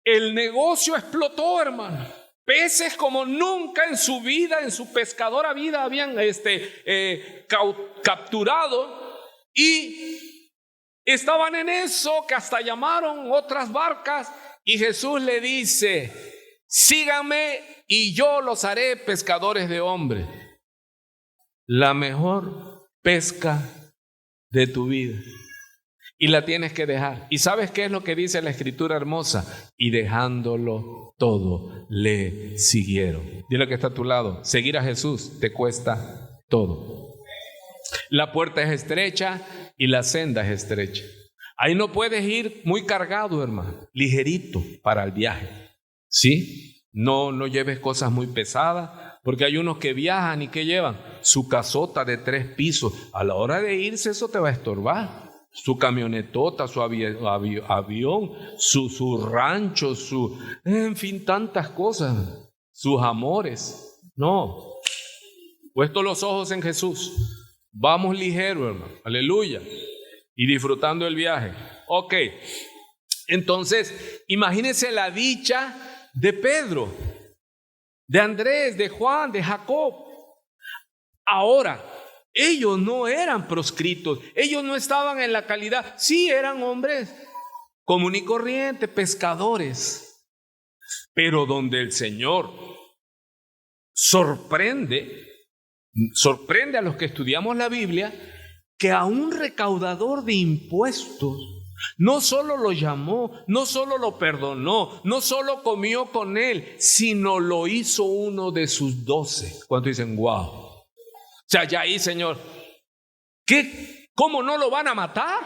El negocio explotó, hermano. Peces como nunca en su vida, en su pescadora vida, habían capturado, y estaban en eso, que hasta llamaron otras barcas, y Jesús le dice: síganme y yo los haré pescadores de hombres. La mejor pesca de tu vida, y la tienes que dejar. ¿Y sabes qué es lo que dice la Escritura hermosa? Y dejándolo todo, le siguieron. Dile que está a tu lado: seguir a Jesús te cuesta todo. La puerta es estrecha y la senda es estrecha. Ahí no puedes ir muy cargado, hermano, ligerito para el viaje. ¿Sí? No lleves cosas muy pesadas, porque hay unos que viajan y que llevan su casota de 3 pisos. A la hora de irse, eso te va a estorbar. Su camionetota, su avión, su rancho, en fin, tantas cosas, sus amores. No, puesto los ojos en Jesús, vamos ligero, hermano, aleluya, y disfrutando el viaje. Ok, entonces imagínense la dicha de Pedro, de Andrés, de Juan, de Jacob. Ahora, Ellos no eran proscritos, ellos no estaban en la calidad. Sí, eran hombres común y corriente, pescadores. Pero donde el Señor sorprende a los que estudiamos la Biblia, que a un recaudador de impuestos no solo lo llamó, no solo lo perdonó, no solo comió con él, sino lo hizo uno de sus 12. ¿Cuántos dicen, wow? O sea, ya ahí, Señor, ¿cómo no lo van a matar?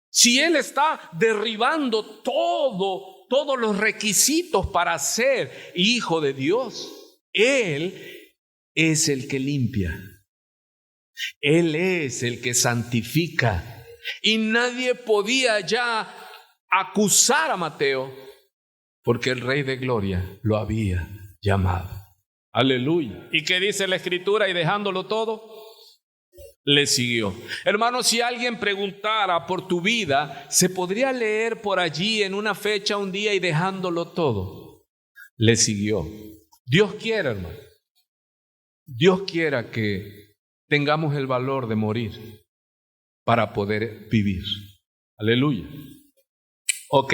Si él está derribando todos los requisitos para ser hijo de Dios, él es el que limpia, él es el que santifica. Y nadie podía ya acusar a Mateo, porque el Rey de Gloria lo había llamado. Aleluya. ¿Y qué dice la Escritura? Y dejándolo todo, le siguió. Hermano, si alguien preguntara por tu vida, se podría leer por allí en una fecha, un día, y dejándolo todo, le siguió. Dios quiera, hermano, Dios quiera que tengamos el valor de morir para poder vivir. Aleluya. Ok,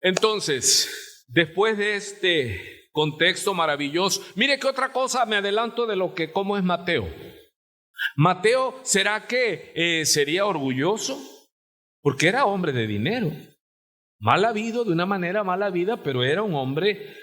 entonces, después de este contexto maravilloso, mire qué otra cosa me adelanto de cómo es Mateo. Mateo, ¿será que sería orgulloso? Porque era hombre de dinero, mal habido, de una manera mala vida, pero era un hombre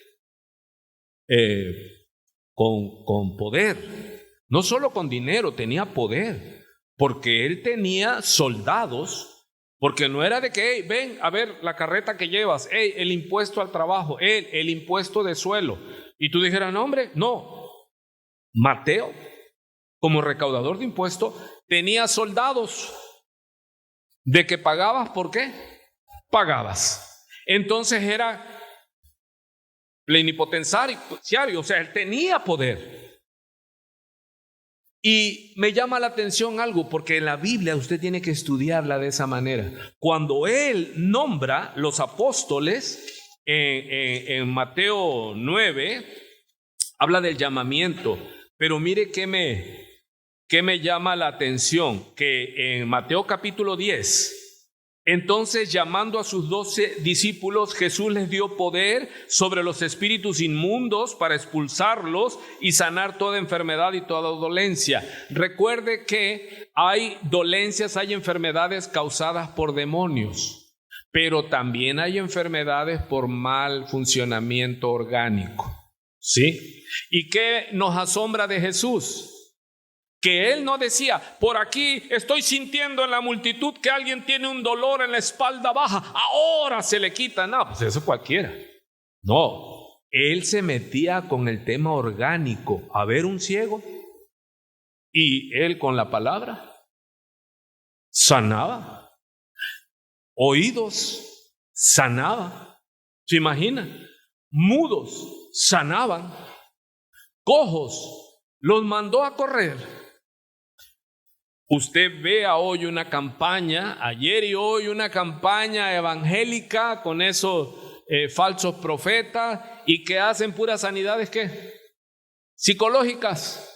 con poder. No solo con dinero, tenía poder. Porque él tenía soldados, porque no era de que, hey, ven a ver la carreta que llevas, hey, el impuesto al trabajo, el impuesto de suelo. Y tú dijeras, no, hombre, no. Mateo, como recaudador de impuestos, tenía soldados. ¿De que pagabas? ¿Por qué? Pagabas. Entonces era plenipotenciario, o sea, él tenía poder. Y me llama la atención algo, porque en la Biblia usted tiene que estudiarla de esa manera. Cuando él nombra los apóstoles en Mateo 9, habla del llamamiento, pero mire qué me llama la atención, que en Mateo capítulo 10, entonces llamando a sus 12 discípulos, Jesús les dio poder sobre los espíritus inmundos para expulsarlos y sanar toda enfermedad y toda dolencia. Recuerde que hay dolencias, hay enfermedades causadas por demonios, pero también hay enfermedades por mal funcionamiento orgánico. ¿Sí? ¿Y qué nos asombra de Jesús? Que él no decía, por aquí estoy sintiendo en la multitud que alguien tiene un dolor en la espalda baja, ahora se le quita. No, pues eso cualquiera. No, él se metía con el tema orgánico. A ver un ciego, y él con la palabra sanaba. Oídos, sanaba. ¿Se imagina? Mudos, sanaban. Cojos, los mandó a correr. Usted vea hoy una campaña, ayer y hoy una campaña evangélica con esos falsos profetas y que hacen puras sanidades, ¿qué? Psicológicas,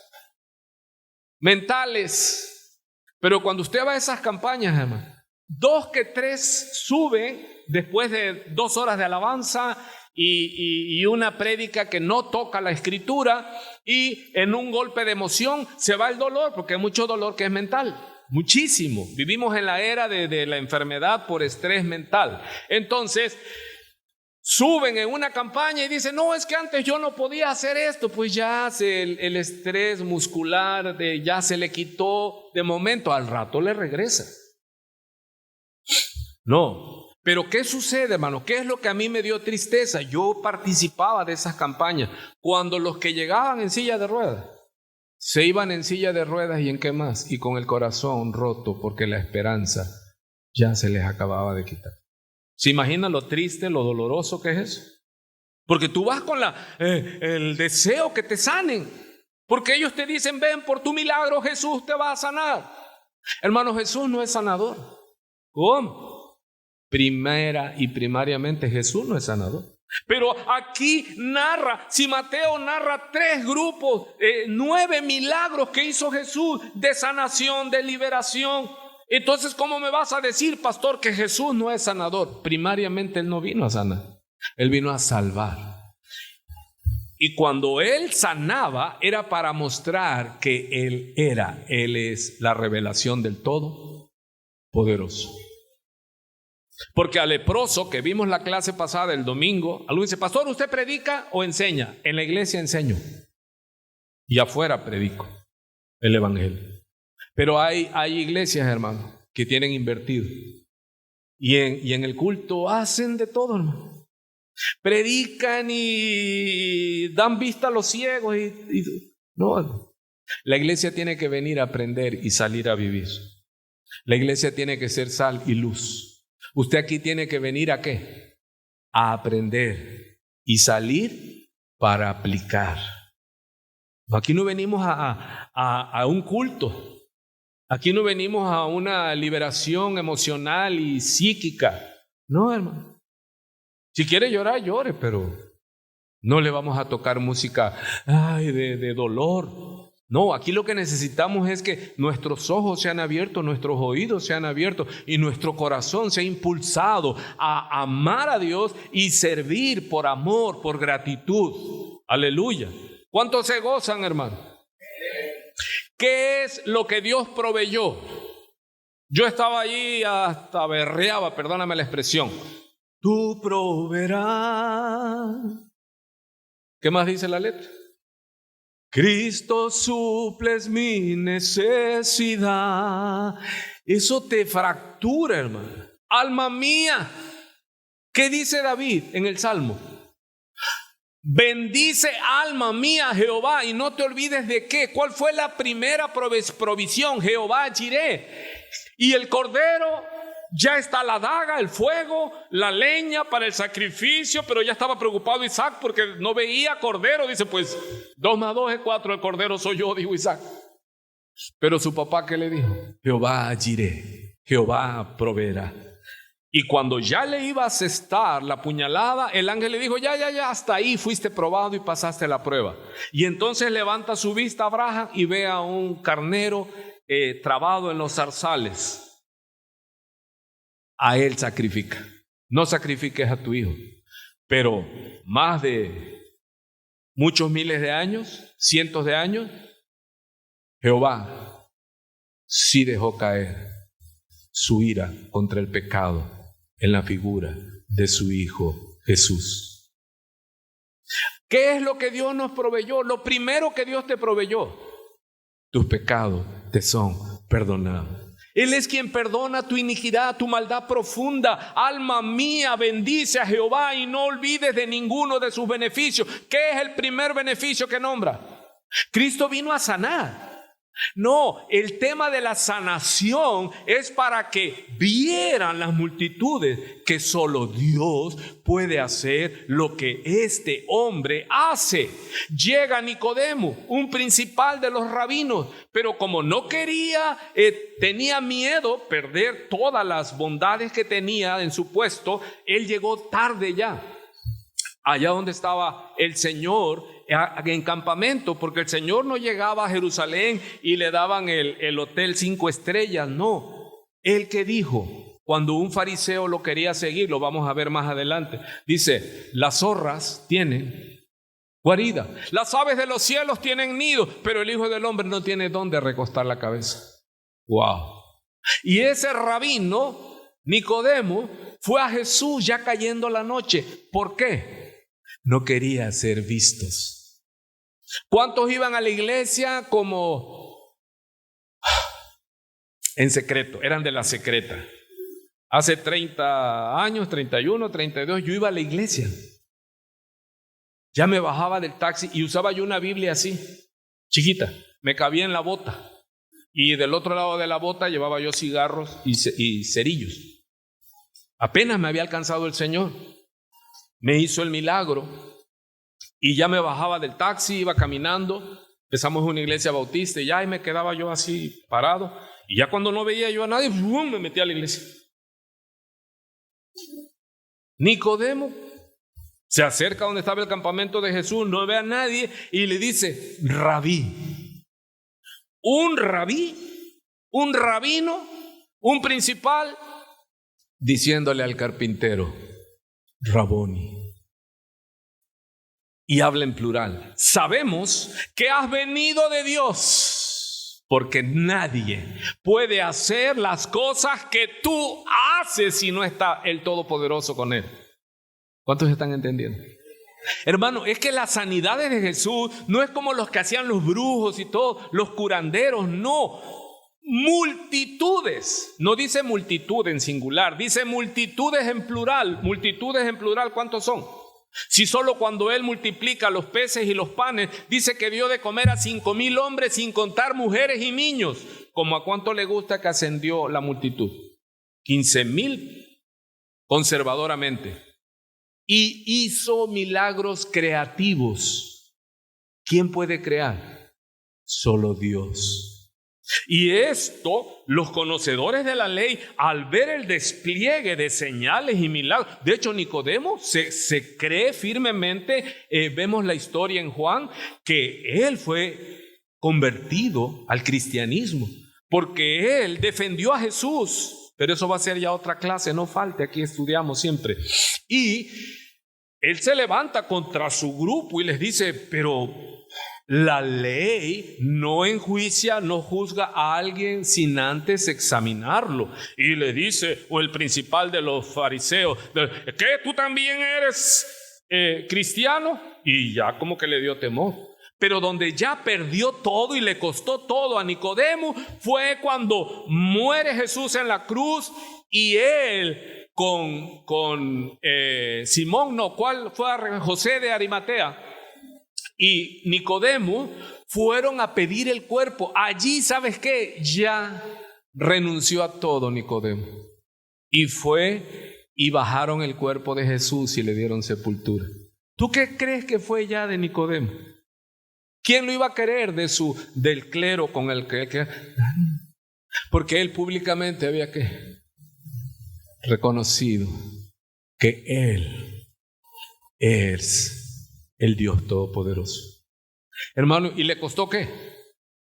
mentales. Pero cuando usted va a esas campañas, hermano, 2 que 3 suben después de 2 horas de alabanza y una prédica que no toca la escritura, y en un golpe de emoción se va el dolor, porque hay mucho dolor que es mental, muchísimo. Vivimos en la era de la enfermedad por estrés mental. Entonces suben en una campaña y dicen, no, es que antes yo no podía hacer esto. Pues ya el estrés muscular ya se le quitó de momento, al rato le regresa. No. Pero ¿qué sucede, hermano? ¿Qué es lo que a mí me dio tristeza? Yo participaba de esas campañas cuando los que llegaban en silla de ruedas se iban en silla de ruedas, y en qué más, y con el corazón roto porque la esperanza ya se les acababa de quitar. ¿Se imagina lo triste, lo doloroso que es eso? Porque tú vas con el deseo que te sanen, porque ellos te dicen, ven por tu milagro, Jesús te va a sanar. Hermano, Jesús no es sanador. ¿Cómo? Primera y primariamente Jesús no es sanador. Pero aquí narra, si Mateo narra 3 grupos, 9 milagros que hizo Jesús de sanación, de liberación. Entonces, ¿cómo me vas a decir, pastor, que Jesús no es sanador? Primariamente Él no vino a sanar, Él vino a salvar. Y cuando Él sanaba, era para mostrar que Él es la revelación del Todopoderoso. Porque al leproso, que vimos la clase pasada el domingo, alguien dice, pastor, ¿usted predica o enseña? En la iglesia enseño y afuera predico el evangelio. Pero hay iglesias, hermano, que tienen invertido y en el culto hacen de todo, hermano. Predican y dan vista a los ciegos no. La iglesia tiene que venir a aprender y salir a vivir. La iglesia tiene que ser sal y luz. Usted aquí tiene que venir ¿a qué? A aprender y salir para aplicar. Aquí no venimos a un culto. Aquí no venimos a una liberación emocional y psíquica. No, hermano. Si quiere llorar, llore, pero no le vamos a tocar música de dolor. No, aquí lo que necesitamos es que nuestros ojos sean abiertos, nuestros oídos sean abiertos y nuestro corazón sea impulsado a amar a Dios y servir por amor, por gratitud. Aleluya. ¿Cuántos se gozan, hermano? ¿Qué es lo que Dios proveyó? Yo estaba allí hasta berreaba, perdóname la expresión. Tú proveerás. ¿Qué más dice la letra? Cristo suples mi necesidad. Eso te fractura, hermano. Alma mía. ¿Qué dice David en el Salmo? Bendice alma mía Jehová y no te olvides de qué. ¿Cuál fue la primera provisión? Jehová Jireh. Y el cordero, ya está la daga, el fuego, la leña para el sacrificio, pero ya estaba preocupado Isaac porque no veía cordero. Dice, pues 2 más 2 es 4, el cordero soy yo, dijo Isaac. Pero su papá, ¿qué le dijo? Jehová Jireh, Jehová proveerá. Y cuando ya le iba a asestar la puñalada, el ángel le dijo, ya, hasta ahí fuiste probado y pasaste la prueba. Y entonces levanta su vista Abraham y ve a un carnero trabado en los zarzales. A él sacrifica. No sacrifiques a tu hijo. Pero más de muchos miles de años, cientos de años, Jehová sí dejó caer su ira contra el pecado en la figura de su Hijo Jesús. ¿Qué es lo que Dios nos proveyó? Lo primero que Dios te proveyó, tus pecados te son perdonados. Él es quien perdona tu iniquidad, tu maldad profunda. Alma mía, bendice a Jehová y no olvides de ninguno de sus beneficios. ¿Qué es el primer beneficio que nombra? Cristo vino a sanar. No, el tema de la sanación es para que vieran las multitudes que solo Dios puede hacer lo que este hombre hace. Llega Nicodemo, un principal de los rabinos, pero como no quería, tenía miedo perder todas las bondades que tenía en su puesto, él llegó tarde ya. Allá donde estaba el Señor en campamento, porque el Señor no llegaba a Jerusalén y le daban el hotel 5 estrellas, no. Él que dijo, cuando un fariseo lo quería seguir, lo vamos a ver más adelante, dice, las zorras tienen guarida, las aves de los cielos tienen nido, pero el Hijo del Hombre no tiene dónde recostar la cabeza. Wow. Y ese rabino, Nicodemo, fue a Jesús ya cayendo la noche. ¿Por qué? No quería ser vistos. ¿Cuántos iban a la iglesia como en secreto? Eran de la secreta. Hace 30 años, 31, 32, yo iba a la iglesia. Ya me bajaba del taxi y usaba yo una Biblia así, chiquita, me cabía en la bota. Y del otro lado de la bota llevaba yo cigarros y cerillos. Apenas me había alcanzado el Señor. Me hizo el milagro y ya me bajaba del taxi, iba caminando, empezamos una iglesia bautista y ya me quedaba yo así parado y ya cuando no veía yo a nadie, ¡bum!, me metí a la iglesia. Nicodemo Se acerca donde estaba el campamento de Jesús, no ve a nadie y le dice, rabí. Un rabí, un rabino, un principal, diciéndole al carpintero, Raboni. Y habla en plural. Sabemos que has venido de Dios, porque nadie puede hacer las cosas que tú haces si no está el Todopoderoso con él. ¿Cuántos están entendiendo? Hermano, es que las sanidades de Jesús no es como los que hacían los brujos y todos, los curanderos, no. Multitudes, no dice multitud en singular, dice multitudes en plural. Multitudes en plural, ¿cuántos son? Si solo cuando Él multiplica los peces y los panes, dice que dio de comer a 5,000 hombres sin contar mujeres y niños. ¿Cómo a cuánto le gusta que ascendió la multitud? 15,000 conservadoramente. Y hizo milagros creativos. ¿Quién puede crear? Solo Dios. Y esto, los conocedores de la ley, al ver el despliegue de señales y milagros, de hecho Nicodemo se cree firmemente, vemos la historia en Juan, que él fue convertido al cristianismo, porque él defendió a Jesús, pero eso va a ser ya otra clase, no falte, aquí estudiamos siempre. Y él se levanta contra su grupo y les dice, pero la ley no enjuicia, no juzga a alguien sin antes examinarlo. Y le dice, o el principal de los fariseos, ¿qué? ¿Tú también eres cristiano? Y ya como que le dio temor. Pero donde ya perdió todo y le costó todo a Nicodemo fue cuando muere Jesús en la cruz y él con Simón, no, ¿cuál fue? José de Arimatea. Y Nicodemo fueron a pedir el cuerpo. Allí, ¿sabes qué? Ya renunció a todo Nicodemo. Y fue y bajaron el cuerpo de Jesús y le dieron sepultura. ¿Tú qué crees que fue ya de Nicodemo? ¿Quién lo iba a querer del clero con el que? Porque él públicamente había reconocido que él es el Dios Todopoderoso. Hermano, ¿y le costó qué?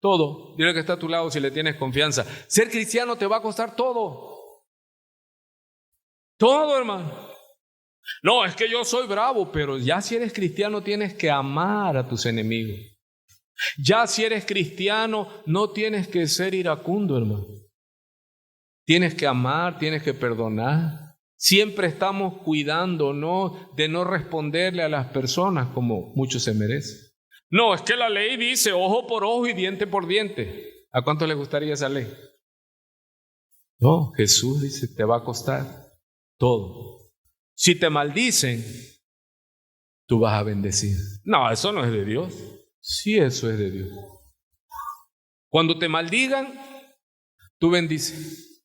Todo. Dile que está a tu lado si le tienes confianza. Ser cristiano te va a costar todo. Todo, hermano. No, es que yo soy bravo, pero ya si eres cristiano tienes que amar a tus enemigos. Ya si eres cristiano no tienes que ser iracundo, hermano. Tienes que amar, tienes que perdonar. Siempre estamos cuidando, ¿no?, de no responderle a las personas como muchos se merecen. No, es que la ley dice ojo por ojo y diente por diente. ¿A cuánto le gustaría esa ley? No, Jesús dice, te va a costar todo. Si te maldicen, tú vas a bendecir. No, eso no es de Dios. Sí, eso es de Dios. Cuando te maldigan, tú bendices.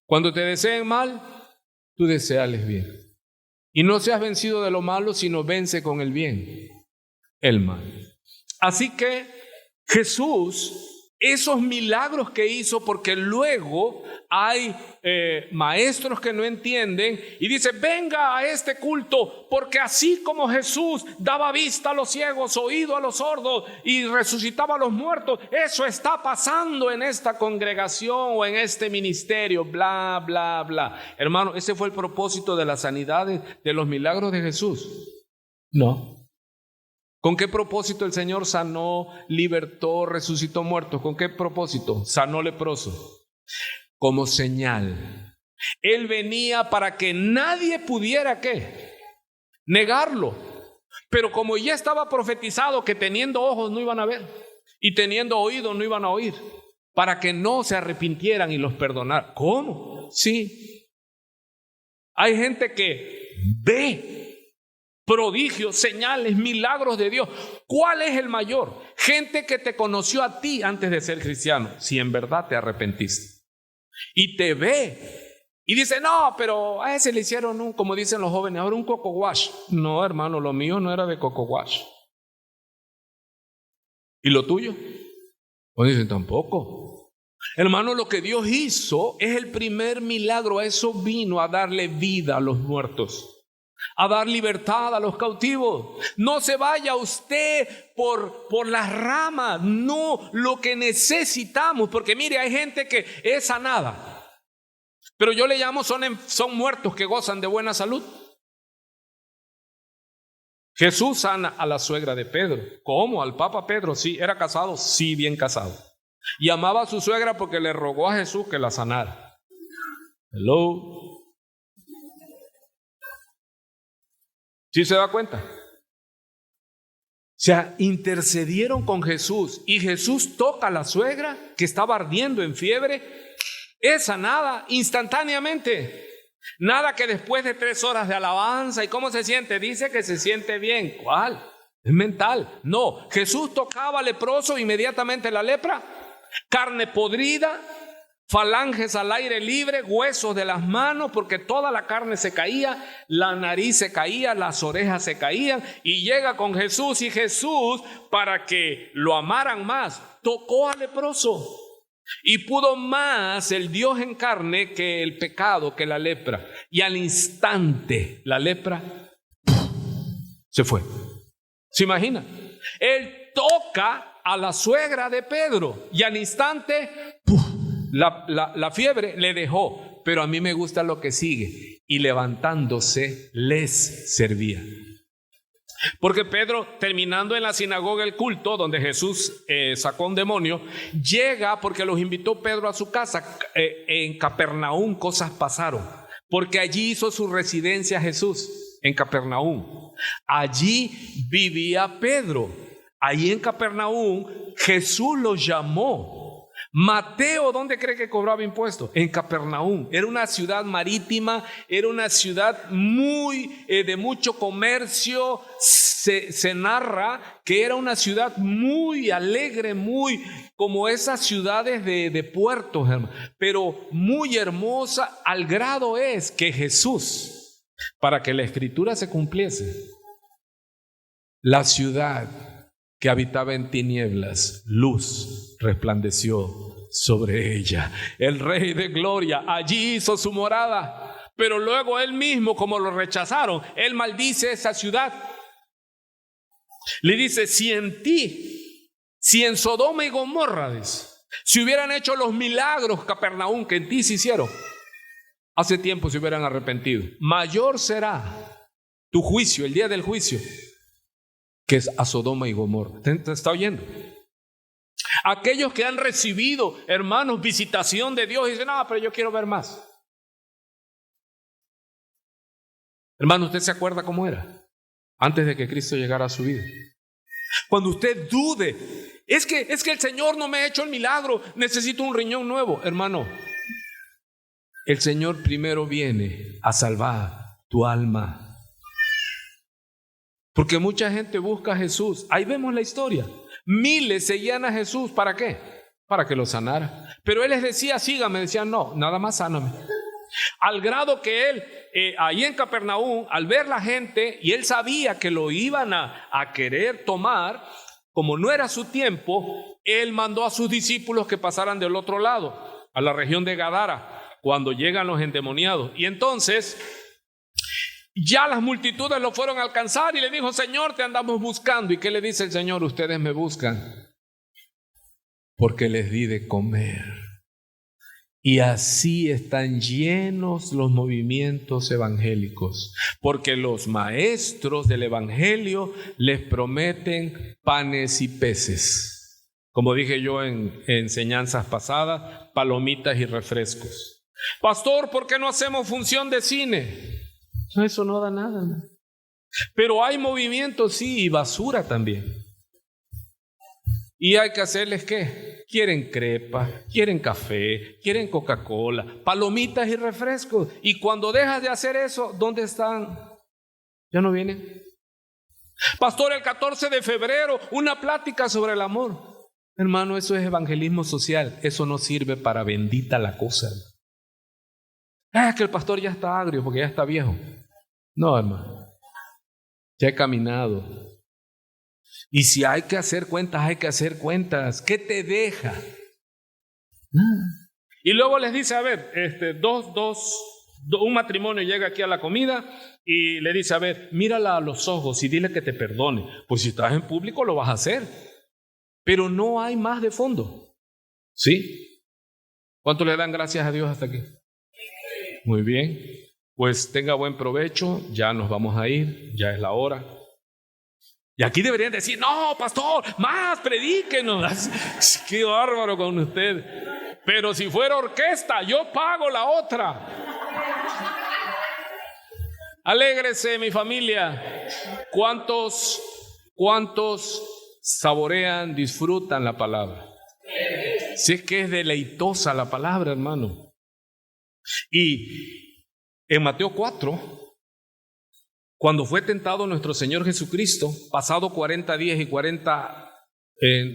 Cuando te deseen mal, tú deseales bien. Y no seas vencido de lo malo, sino vence con el bien el mal. Así que Jesús, esos milagros que hizo, porque luego hay maestros que no entienden y dice, venga a este culto, porque así como Jesús daba vista a los ciegos, oído a los sordos y resucitaba a los muertos, eso está pasando en esta congregación o en este ministerio, bla, bla, bla. Hermano, ¿ese fue el propósito de las sanidades, de los milagros de Jesús? No. ¿Con qué propósito el Señor sanó, libertó, resucitó muertos? ¿Con qué propósito? Sanó leprosos. Como señal. Él venía para que nadie pudiera, ¿qué? Negarlo. Pero como ya estaba profetizado que teniendo ojos no iban a ver y teniendo oídos no iban a oír, para que no se arrepintieran y los perdonar. ¿Cómo? Sí. Hay gente que ve prodigios, señales, milagros de Dios. ¿Cuál es el mayor? Gente que te conoció a ti antes de ser cristiano, si en verdad te arrepentiste. Y te ve y dice, no, pero a ese le hicieron como dicen los jóvenes, ahora un coco wash. No, hermano, lo mío no era de coco wash. ¿Y lo tuyo? Pues dicen, tampoco. Hermano, lo que Dios hizo es el primer milagro. Eso vino a darle vida a los muertos. a dar libertad a los cautivos. No se vaya usted por las ramas, no, lo que necesitamos, porque mire, hay gente que es sanada, pero yo le llamo son muertos que gozan de buena salud. Jesús sana a la suegra de Pedro. ¿Cómo? Al Papa Pedro, sí. ¿Era casado? Sí, bien casado. Y amaba a su suegra porque le rogó a Jesús que la sanara. Hello. ¿Sí se da cuenta? O sea, intercedieron con Jesús y Jesús toca a la suegra que estaba ardiendo en fiebre. Es sanada instantáneamente. Nada que después de 3 horas de alabanza. ¿Y cómo se siente? Dice que se siente bien. ¿Cuál? Es mental. No, Jesús tocaba al leproso, inmediatamente la lepra, carne podrida, falanges al aire libre, huesos de las manos, porque toda la carne se caía, la nariz se caía, las orejas se caían, y llega con Jesús, y Jesús, para que lo amaran más, tocó al leproso. Y pudo más el Dios en carne que el pecado, que la lepra. Y al instante la lepra se fue. ¿Se imagina? Él toca a la suegra de Pedro y al instante la fiebre le dejó. Pero a mí me gusta lo que sigue. Y levantándose les servía. Porque Pedro, terminando en la sinagoga el culto donde Jesús sacó un demonio, llega porque los invitó Pedro a su casa. En Capernaum cosas pasaron, porque allí hizo su residencia Jesús, en Capernaum. Allí vivía Pedro. Allí en Capernaum Jesús lo llamó. Mateo, ¿dónde cree que cobraba impuestos? En Capernaum. Era una ciudad marítima, era una ciudad muy de mucho comercio. Se narra que era una ciudad muy alegre, muy como esas ciudades de puertos, hermano, pero muy hermosa, al grado es que Jesús, para que la escritura se cumpliese, la ciudad que habitaba en tinieblas, luz resplandeció sobre ella. El Rey de Gloria allí hizo su morada, pero luego él mismo, como lo rechazaron, él maldice esa ciudad. Le dice, si en Sodoma y Gomorra, dice, si hubieran hecho los milagros, Capernaum, que en ti se hicieron, hace tiempo se hubieran arrepentido. Mayor será tu juicio, el día del juicio, que es a Sodoma y Gomorra. ¿Te está oyendo? Aquellos que han recibido, hermanos, visitación de Dios, dicen, no, pero yo quiero ver más. Hermano, ¿usted se acuerda cómo era antes de que Cristo llegara a su vida? Cuando usted dude, es que el Señor no me ha hecho el milagro, necesito un riñón nuevo. Hermano, el Señor primero viene a salvar tu alma. Porque mucha gente busca a Jesús. Ahí vemos la historia. Miles seguían a Jesús. ¿Para qué? Para que lo sanara. Pero Él les decía, sígame. Decían, no, nada más sáname. Al grado que Él, ahí en Capernaum, al ver la gente, y Él sabía que lo iban a querer tomar, como no era su tiempo, Él mandó a sus discípulos que pasaran del otro lado, a la región de Gadara, cuando llegan los endemoniados. Y entonces ya las multitudes lo fueron a alcanzar y le dijo, Señor, te andamos buscando. ¿Y qué le dice el Señor? Ustedes me buscan porque les di de comer. Y así están llenos los movimientos evangélicos, porque los maestros del evangelio les prometen panes y peces. Como dije yo en enseñanzas pasadas, palomitas y refrescos. Pastor, ¿por qué no hacemos función de cine? Eso no da nada, ¿no? Pero hay movimientos, sí, y basura también. Y hay que hacerles ¿qué? Quieren crepa, quieren café, quieren Coca-Cola, palomitas y refrescos. Y cuando dejas de hacer eso, ¿dónde están? ¿Ya no vienen? Pastor, el 14 de febrero, una plática sobre el amor. Hermano, eso es evangelismo social. Eso no sirve para bendita la cosa. Es que el pastor ya está agrio porque ya está viejo. No, hermano. Ya he caminado. Y si hay que hacer cuentas, hay que hacer cuentas. ¿Qué te deja? Nada. Y luego les dice, a ver, dos Un matrimonio llega aquí a la comida y le dice, a ver, mírala a los ojos y dile que te perdone. Pues si estás en público lo vas a hacer, pero no hay más de fondo. ¿Sí? ¿Cuánto le dan gracias a Dios hasta aquí? Muy bien, pues tenga buen provecho, ya nos vamos a ir, ya es la hora. Y aquí deberían decir, no, pastor, más, predíquenos. Qué bárbaro con usted. Pero si fuera orquesta, yo pago la otra. Alégrese, mi familia. ¿Cuántos saborean, disfrutan la palabra? Si es que es deleitosa la palabra, hermano. Y en Mateo 4, cuando fue tentado nuestro Señor Jesucristo, pasado 40 días y 40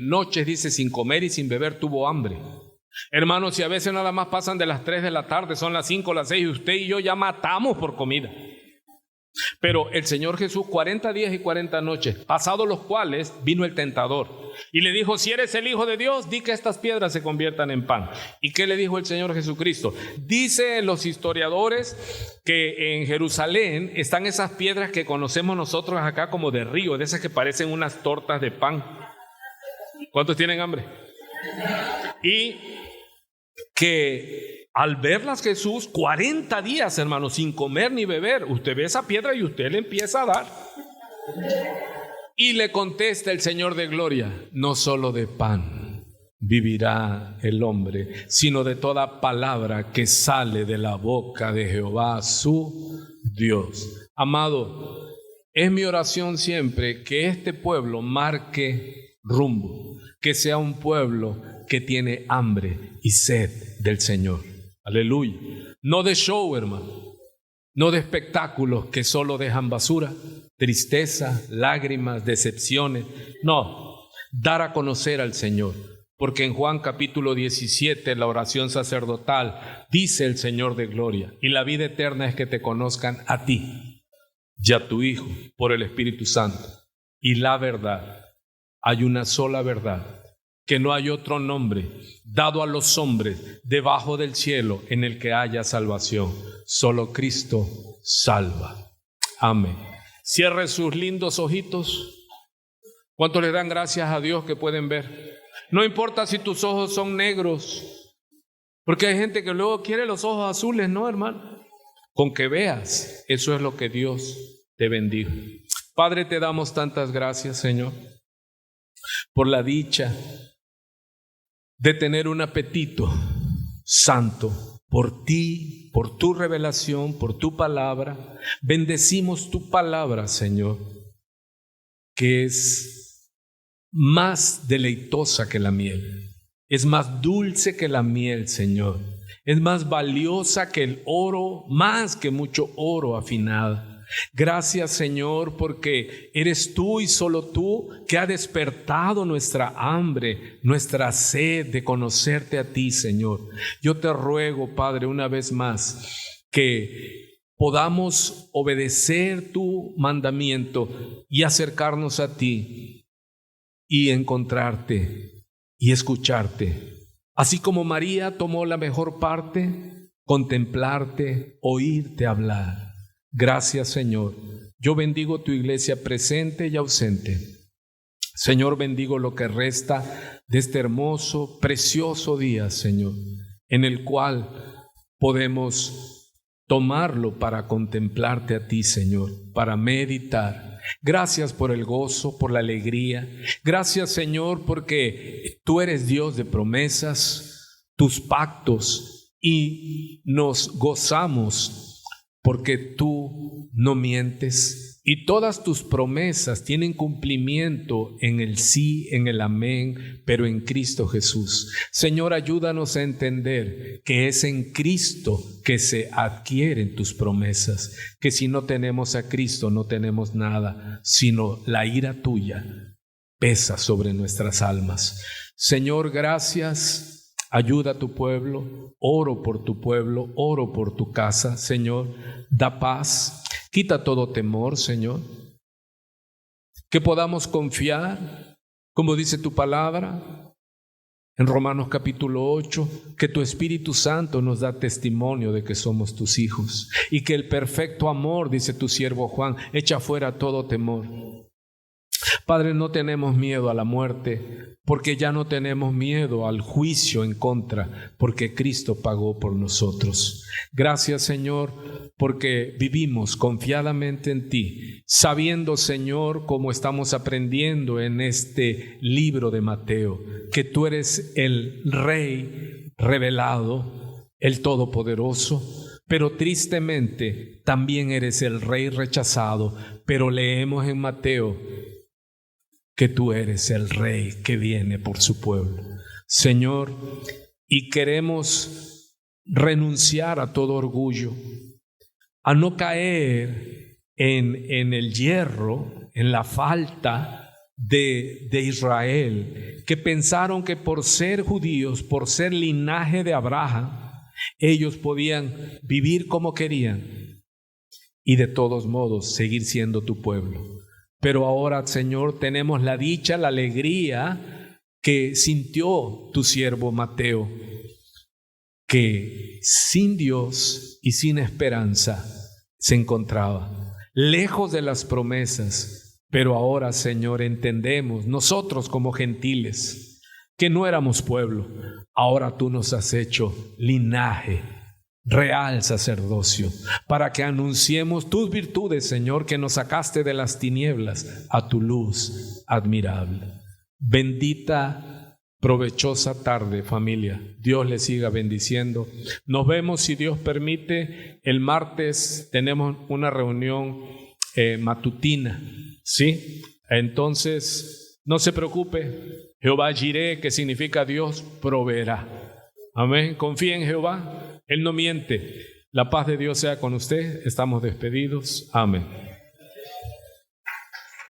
noches, dice, sin comer y sin beber, tuvo hambre. Hermanos, si a veces nada más pasan de las 3 de la tarde, son las 5, las 6, y usted y yo ya matamos por comida. Pero el Señor Jesús, 40 días y 40 noches, pasados los cuales vino el tentador y le dijo, si eres el Hijo de Dios, di que estas piedras se conviertan en pan. ¿Y qué le dijo el Señor Jesucristo? Dicen los historiadores que en Jerusalén están esas piedras que conocemos nosotros acá como de río, de esas que parecen unas tortas de pan. ¿Cuántos tienen hambre? Y que al verlas Jesús, 40 días, hermanos, sin comer ni beber, usted ve esa piedra y usted le empieza a dar. Y le contesta el Señor de gloria, no solo de pan vivirá el hombre, sino de toda palabra que sale de la boca de Jehová su Dios. Amado, es mi oración siempre que este pueblo marque rumbo, que sea un pueblo que tiene hambre y sed del Señor. Aleluya. No de show, hermano. No de espectáculos que solo dejan basura, tristeza, lágrimas, decepciones. No, dar a conocer al Señor. Porque en Juan capítulo 17, la oración sacerdotal, dice el Señor de gloria, y la vida eterna es que te conozcan a ti y a tu Hijo por el Espíritu Santo. Y la verdad, hay una sola verdad, que no hay otro nombre dado a los hombres debajo del cielo en el que haya salvación. Solo Cristo salva. Amén. Cierre sus lindos ojitos. ¿Cuántos le dan gracias a Dios que pueden ver? No importa si tus ojos son negros, porque hay gente que luego quiere los ojos azules. No, hermano. Con que veas, eso es lo que Dios te bendiga. Padre, te damos tantas gracias, Señor, por la dicha de tener un apetito santo por ti, por tu revelación, por tu palabra. Bendecimos tu palabra, Señor, que es más deleitosa que la miel, es más dulce que la miel, Señor, es más valiosa que el oro, más que mucho oro afinado. Gracias, Señor, porque eres tú y solo tú que ha despertado nuestra hambre, nuestra sed de conocerte a ti, Señor. Yo te ruego, Padre, una vez más, que podamos obedecer tu mandamiento y acercarnos a ti y encontrarte y escucharte. Así como María tomó la mejor parte, contemplarte, oírte hablar. Gracias, Señor. Yo bendigo tu iglesia presente y ausente. Señor, bendigo lo que resta de este hermoso, precioso día, Señor, en el cual podemos tomarlo para contemplarte a ti, Señor, para meditar. Gracias por el gozo, por la alegría. Gracias, Señor, porque tú eres Dios de promesas, tus pactos, y nos gozamos porque tú no mientes y todas tus promesas tienen cumplimiento en el sí, en el amén, pero en Cristo Jesús. Señor, ayúdanos a entender que es en Cristo que se adquieren tus promesas, que si no tenemos a Cristo no tenemos nada, sino la ira tuya pesa sobre nuestras almas. Señor, gracias. Ayuda a tu pueblo, oro por tu pueblo, oro por tu casa, Señor. Da paz, quita todo temor, Señor. Que podamos confiar, como dice tu palabra, En Romanos capítulo 8, que tu Espíritu Santo nos da testimonio de que somos tus hijos y que el perfecto amor, dice tu siervo Juan, echa fuera todo temor. Padre, no tenemos miedo a la muerte, porque ya no tenemos miedo al juicio en contra, porque Cristo pagó por nosotros. Gracias, Señor, porque vivimos confiadamente en ti, sabiendo, Señor, como estamos aprendiendo en este libro de Mateo, que tú eres el Rey revelado, el Todopoderoso, pero tristemente también eres el Rey rechazado. Pero leemos en Mateo que tú eres el Rey que viene por su pueblo, Señor, y queremos renunciar a todo orgullo, a no caer en el yerro, en la falta de Israel, que pensaron que por ser judíos, por ser linaje de Abraham, ellos podían vivir como querían y de todos modos seguir siendo tu pueblo. Pero ahora, Señor, tenemos la dicha, la alegría que sintió tu siervo Mateo, que sin Dios y sin esperanza se encontraba, lejos de las promesas. Pero ahora, Señor, entendemos, nosotros como gentiles, que no éramos pueblo, ahora tú nos has hecho linaje, real sacerdocio, para que anunciemos tus virtudes, Señor, que nos sacaste de las tinieblas a tu luz admirable. Bendita, provechosa tarde, familia. Dios les siga bendiciendo. Nos vemos, si Dios permite, el martes tenemos una reunión matutina, ¿sí? Entonces, no se preocupe. Jehová Jireh, que significa Dios proveerá. Amén. Confía en Jehová. Él no miente. La paz de Dios sea con usted. Estamos despedidos. Amén.